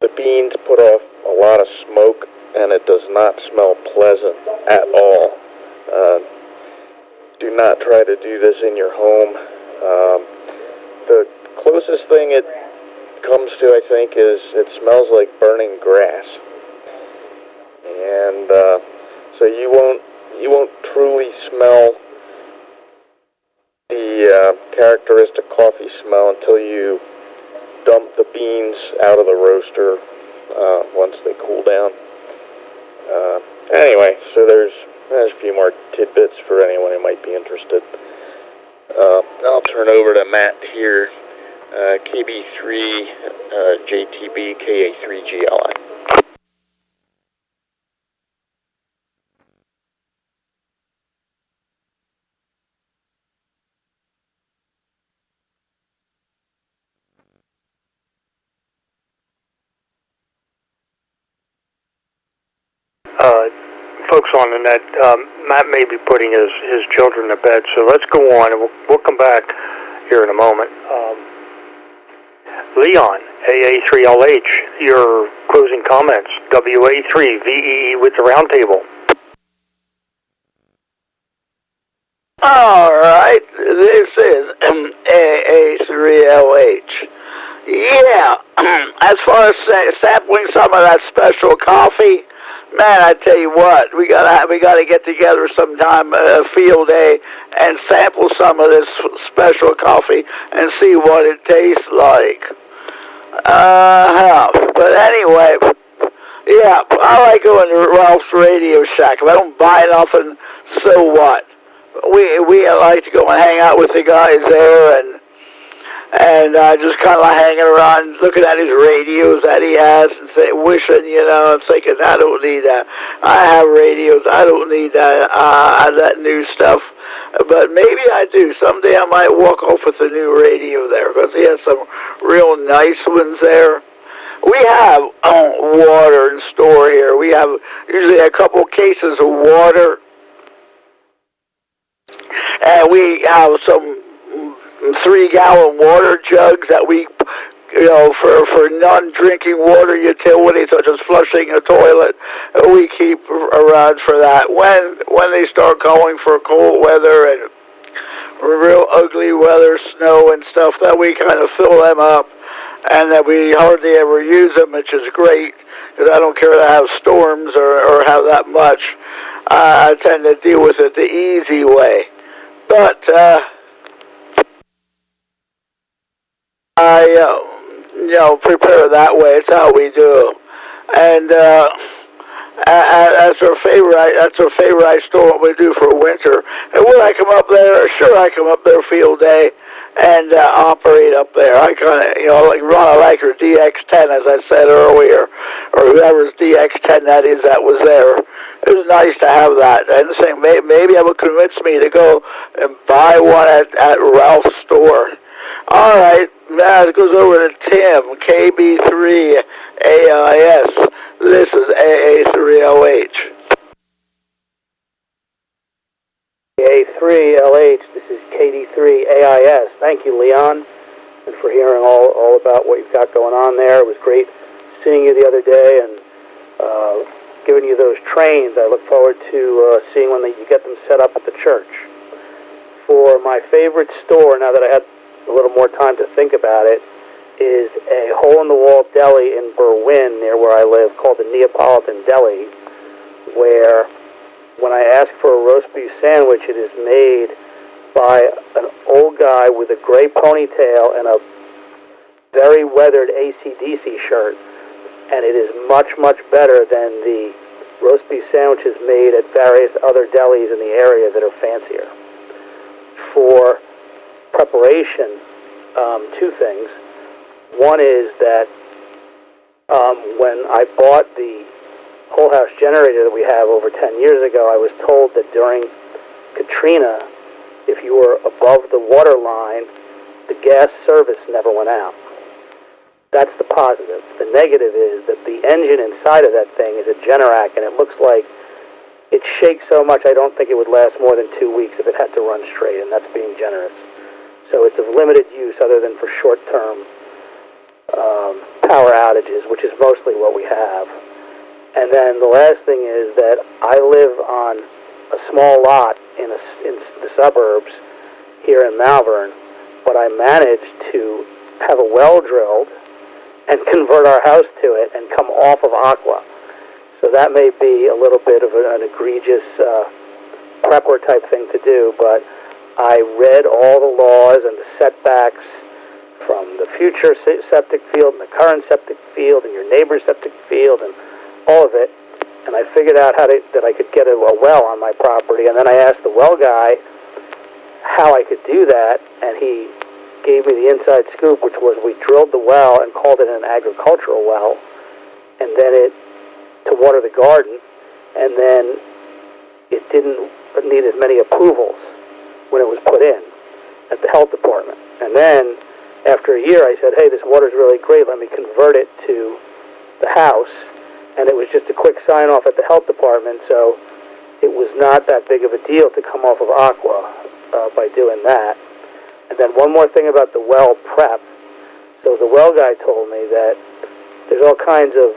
the beans put off a lot of smoke, and it does not smell pleasant at all. Do not try to do this in your home. The closest thing it comes to, I think, is it smells like burning grass. And so you won't truly smell the characteristic coffee smell until you dump the beans out of the roaster once they cool down. Anyway, so there's a few more tidbits for anyone who might be interested. I'll turn over to Matt here, KB3 JTB KA3GLI. Folks on the net, Matt may be putting his children to bed, so let's go on, and we'll come back here in a moment. Leon, AA3LH, your closing comments. WA3VEE with the Roundtable. All right, this is AA3LH. Yeah, as far as sampling some of that special coffee, man, I tell you what, we gotta get together sometime, a field day, and sample some of this special coffee and see what it tastes like. But anyway, Yeah, I like going to Ralph's Radio Shack. If I don't buy nothing, so what? We like to go and hang out with the guys there, and just kind of hanging around, looking at his radios that he has, and wishing, and thinking, I don't need that. I have radios. I don't need that new stuff. But maybe I do. Someday I might walk off with a new radio there, because he has some real nice ones there. We have water in store here. We have usually a couple cases of water, and we have some 3-gallon water jugs that we, for non-drinking water utilities, such as flushing a toilet, we keep around for that. When they start calling for cold weather and real ugly weather, snow and stuff, that we kind of fill them up, and that we hardly ever use them, which is great, because I don't care to have storms or have that much. I tend to deal with it the easy way. But I prepare that way. It's how we do. And that's our favorite I store what we do for winter. And when I come up there, sure, I come up there field day and operate up there. I kind of, like Ron, I like her DX10, as I said earlier, or whoever's DX10 that is that was there. It was nice to have that. And saying maybe it will convince me to go and buy one at Ralph's store. All right, now it goes over to Tim, KB3AIS. This is AA3LH. A3LH, this is KD3AIS. Thank you, Leon, and for hearing all about what you've got going on there. It was great seeing you the other day and giving you those trains. I look forward to seeing when you get them set up at the church. For my favorite store, now that I had a little more time to think about it, is a hole-in-the-wall deli in Berwyn, near where I live, called the Neapolitan Deli, where when I ask for a roast beef sandwich, it is made by an old guy with a gray ponytail and a very weathered AC/DC shirt, and it is much, much better than the roast beef sandwiches made at various other delis in the area that are fancier. For preparation, two things. One is that when I bought the whole house generator that we have over 10 years ago, I was told that during Katrina, if you were above the water line, the gas service never went out. That's the positive. The negative is that the engine inside of that thing is a Generac, and it looks like it shakes so much I don't think it would last more than 2 weeks if it had to run straight, and that's being generous. So it's of limited use other than for short-term power outages, which is mostly what we have. And then the last thing is that I live on a small lot in the suburbs here in Malvern, but I managed to have a well drilled and convert our house to it and come off of Aqua. So that may be a little bit of an egregious prepper type thing to do, but I read all the laws and the setbacks from the future septic field and the current septic field and your neighbor's septic field and all of it, and I figured out that I could get a well on my property, and then I asked the well guy how I could do that, and he gave me the inside scoop, which was we drilled the well and called it an agricultural well, and then to water the garden, and then it didn't need as many approvals when it was put in at the health department. And then after a year I said, hey, this water's really great, let me convert it to the house, and it was just a quick sign off at the health department, so it was not that big of a deal to come off of Aqua by doing that. And then one more thing about the well prep. So the well guy told me that there's all kinds of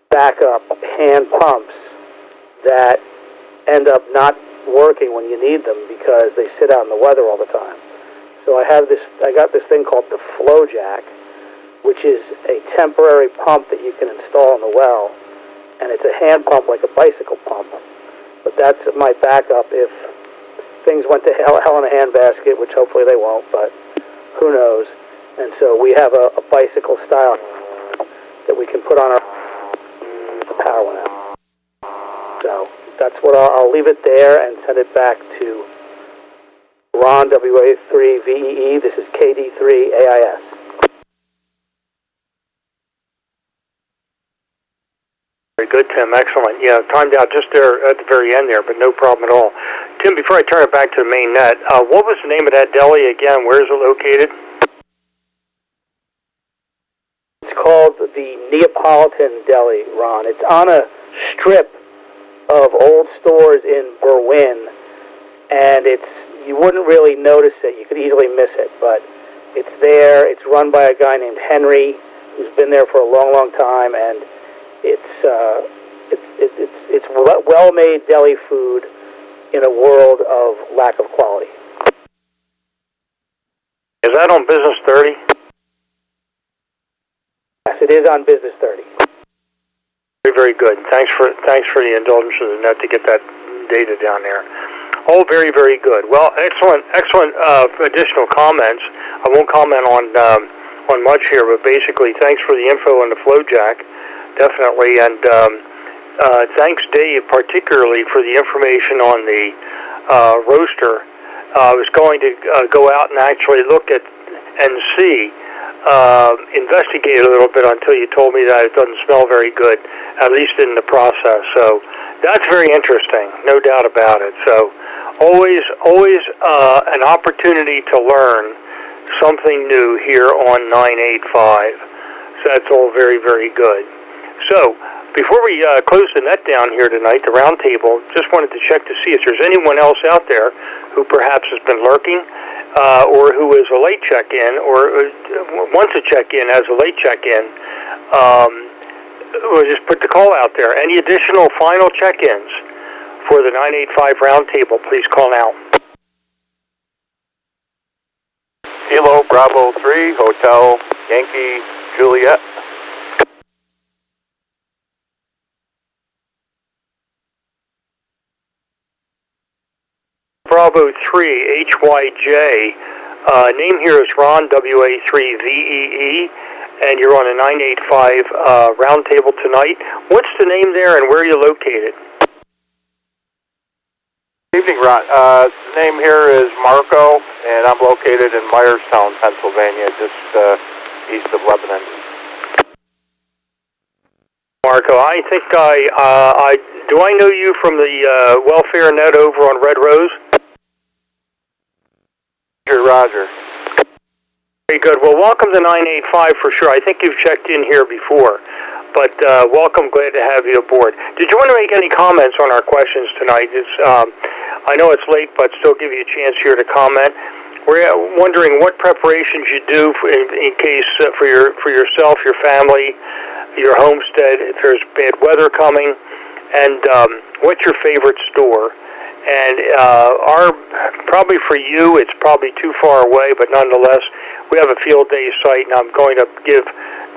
backup hand pumps that end up not working when you need them because they sit out in the weather all the time. So I got this thing called the Flow Jack, which is a temporary pump that you can install in the well, and it's a hand pump like a bicycle pump. But that's my backup if things went to hell in a handbasket, which hopefully they won't, but who knows. And so we have a bicycle style that we can put on our that's what I'll leave it there and send it back to Ron, WA3VEE. This is KD3AIS. Very good, Tim. Excellent. Yeah, timed out just there at the very end there, but no problem at all. Tim, before I turn it back to the main net, what was the name of that deli again? Where is it located? It's called the Neapolitan Deli, Ron. It's on a strip of old stores in Berwyn, and you wouldn't really notice it. You could easily miss it, but it's there. It's run by a guy named Henry, who's been there for a long, long time, and it's well-made deli food in a world of lack of quality. Is that on Business 30? Yes, it is on Business 30. Very, very good. Thanks for the indulgence of the net to get that data down there. All very, very good. Well, excellent additional comments. I won't comment on much here, but basically, thanks for the info on the flow jack, definitely, and thanks, Dave, particularly for the information on the roaster. I was going to go out and actually look at and see, investigate a little bit until you told me that it doesn't smell very good, at least in the process. So that's very interesting, no doubt about it. So always an opportunity to learn something new here on 985. So that's all very, very good. So before we close the net down here tonight, the roundtable, just wanted to check to see if there's anyone else out there who perhaps has been lurking or who is a late check-in or wants to check in as a late check-in. We'll just put the call out there. Any additional final check-ins for the 985 roundtable, please call now. Kilo Bravo 3, Hotel Yankee Juliet. Bravo 3, HYJ. Name here is Ron, WA3VEE, and you're on a 985 roundtable tonight. What's the name there and where are you located? Good evening, Ron. The name here is Marco, and I'm located in Myerstown, Pennsylvania, just east of Lebanon. Marco, I think do I know you from the welfare net over on Red Rose? Roger. Very good. Well, welcome to 985 for sure. I think you've checked in here before, but welcome. Glad to have you aboard. Did you want to make any comments on our questions tonight? I know it's late, but still give you a chance here to comment. We're wondering what preparations you do in case for yourself, your family, your homestead, if there's bad weather coming, and what's your favorite store? And probably for you, it's probably too far away, but nonetheless, we have a field day site, and I'm going to give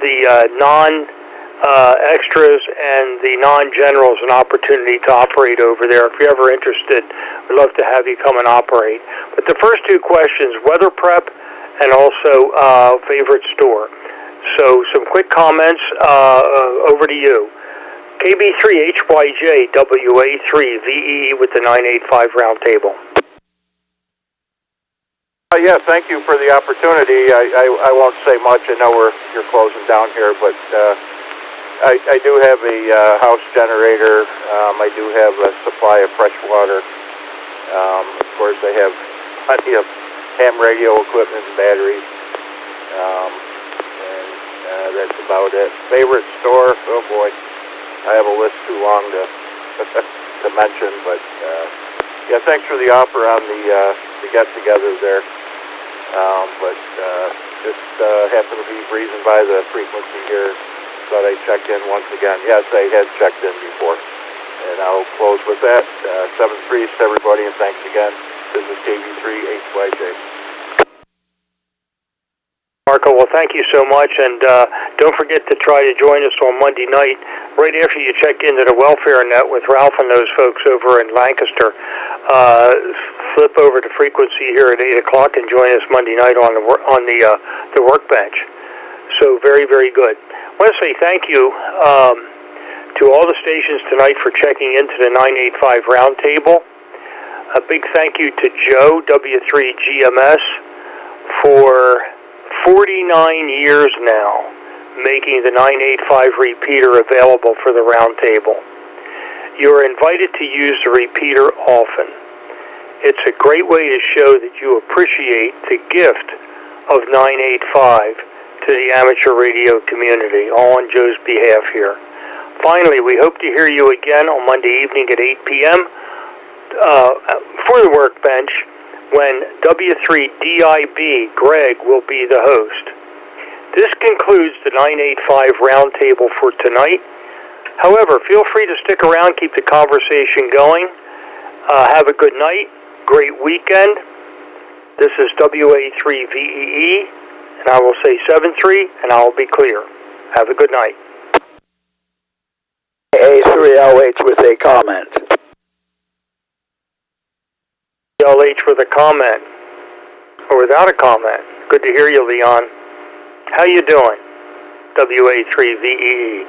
the non-extras and the non-generals an opportunity to operate over there. If you're ever interested, we'd love to have you come and operate. But the first two questions, weather prep and also favorite store. So some quick comments over to you. KB3HYJ, WA3VEE with the 985 roundtable. Yeah, thank you for the opportunity. I won't say much. I know you're closing down here, but I do have a house generator. I do have a supply of fresh water. Of course, I have plenty of ham radio equipment and batteries. And that's about it. Favorite store? Oh boy. I have a list too long to mention, but yeah, thanks for the offer on the get-together there. But just happened to be breezing by the frequency here. Thought I'd check in once again. Yes, I had checked in before. And I'll close with that. 7-3 to everybody, and thanks again. This is KB3HYJ. Marco, well, thank you so much, and don't forget to try to join us on Monday night, right after you check into the welfare net with Ralph and those folks over in Lancaster. Flip over to frequency here at 8 o'clock and join us Monday night on the workbench. So very, very good. I want to say thank you to all the stations tonight for checking into the 985 Roundtable. A big thank you to Joe, W3GMS, for 49 years now making the 985 repeater available for the Roundtable. You are invited to use the repeater often. It's a great way to show that you appreciate the gift of 985 to the amateur radio community, all on Joe's behalf here. Finally, we hope to hear you again on Monday evening at 8 p.m. For the workbench, when W3DIB Greg will be the host. This concludes the 985 Roundtable for tonight. However, feel free to stick around, keep the conversation going. Have a good night, great weekend. This is WA3VEE, and I will say 7-3, and I'll be clear. Have a good night. A3LH with a comment. LH with a comment, or without a comment. Good to hear you, Leon. How you doing? WA3VEE.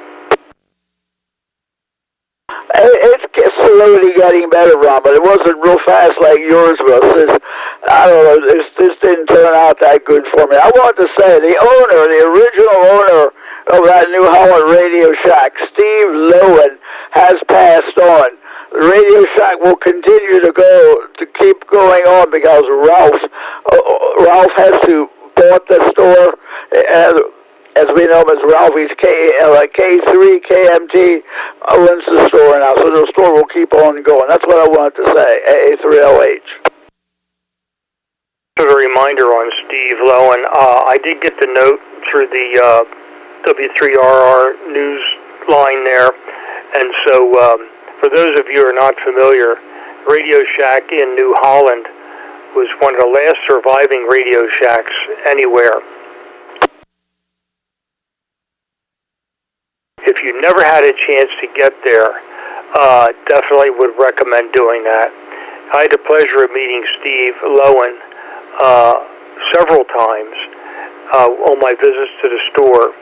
It's slowly getting better, Ron, but it wasn't real fast like yours was. I don't know, this didn't turn out that good for me. I want to say, the original owner of that New Holland Radio Shack, Steve Lowen, has passed on. The Radio Shack will continue to keep going on because Ralph has to bought the store, as we know him as Ralphie's K3 KMT owns the store now, so the store will keep on going. That's what I wanted to say. A3LH. As a reminder on Steve Lowen, I did get the note through the W3RR news line there, and so for those of you who are not familiar, Radio Shack in New Holland was one of the last surviving Radio Shacks anywhere. If you never had a chance to get there, definitely would recommend doing that. I had the pleasure of meeting Steve Lowen several times on my visits to the store,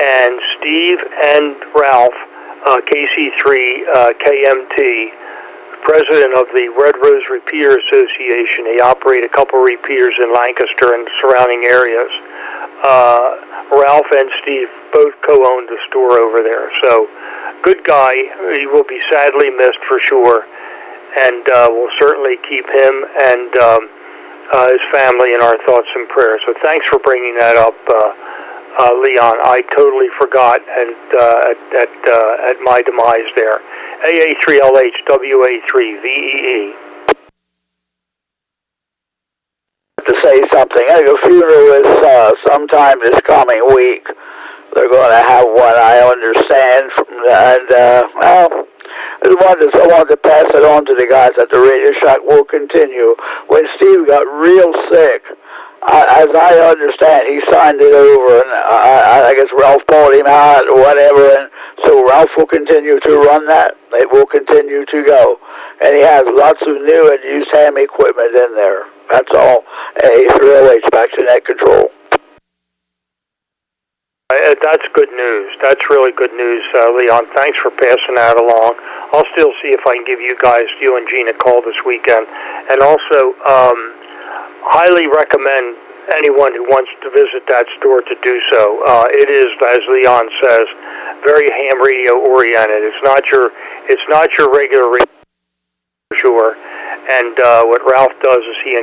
and Steve and Ralph, KC3 KMT, president of the Red Rose Repeater Association. They operate a couple repeaters in Lancaster and surrounding areas. Ralph and Steve both co-owned the store over there. So, good guy. He will be sadly missed for sure, and we'll certainly keep him and his family in our thoughts and prayers. So thanks for bringing that up, Leon. I totally forgot at my demise there. AA3LH WA3VEE. To say something. The funeral is sometime this coming week. They're going to have one, I understand, and I wanted to pass it on to the guys at the Radio Shack. Will continue. When Steve got real sick, as I understand, he signed it over, and I guess Ralph bought him out or whatever, and so Ralph will continue to run that. It will continue to go, and he has lots of new and used ham equipment in there. That's all. A3LH back to net control. That's good news. That's really good news, Leon. Thanks for passing that along. I'll still see if I can give you and Gene, a call this weekend. And also, highly recommend anyone who wants to visit that store to do so. It is, as Leon says, very ham radio oriented. It's not your regular radio, for sure. And what Ralph does is he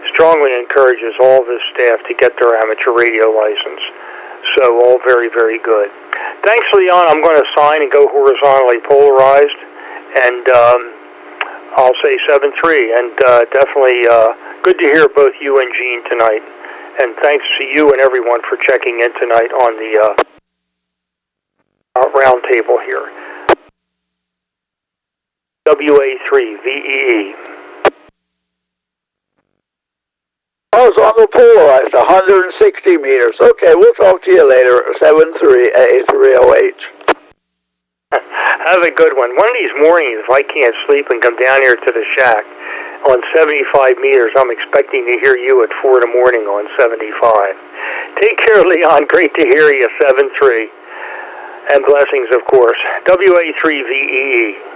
strongly encourages all of his staff to get their amateur radio license. So all very, very good. Thanks, Leon. I'm going to sign and go horizontally polarized, and I'll say 7-3. And definitely good to hear both you and Gene tonight. And thanks to you and everyone for checking in tonight on the roundtable here. WA3VEE. I was on the polarized, 160 meters. Okay, we'll talk to you later. 7-3 A3OH. Have a good one. One of these mornings, if I can't sleep and come down here to the shack on 75 meters, I'm expecting to hear you at 4 in the morning on 75. Take care, Leon. Great to hear you. 7-3. And blessings, of course. WA3VEE.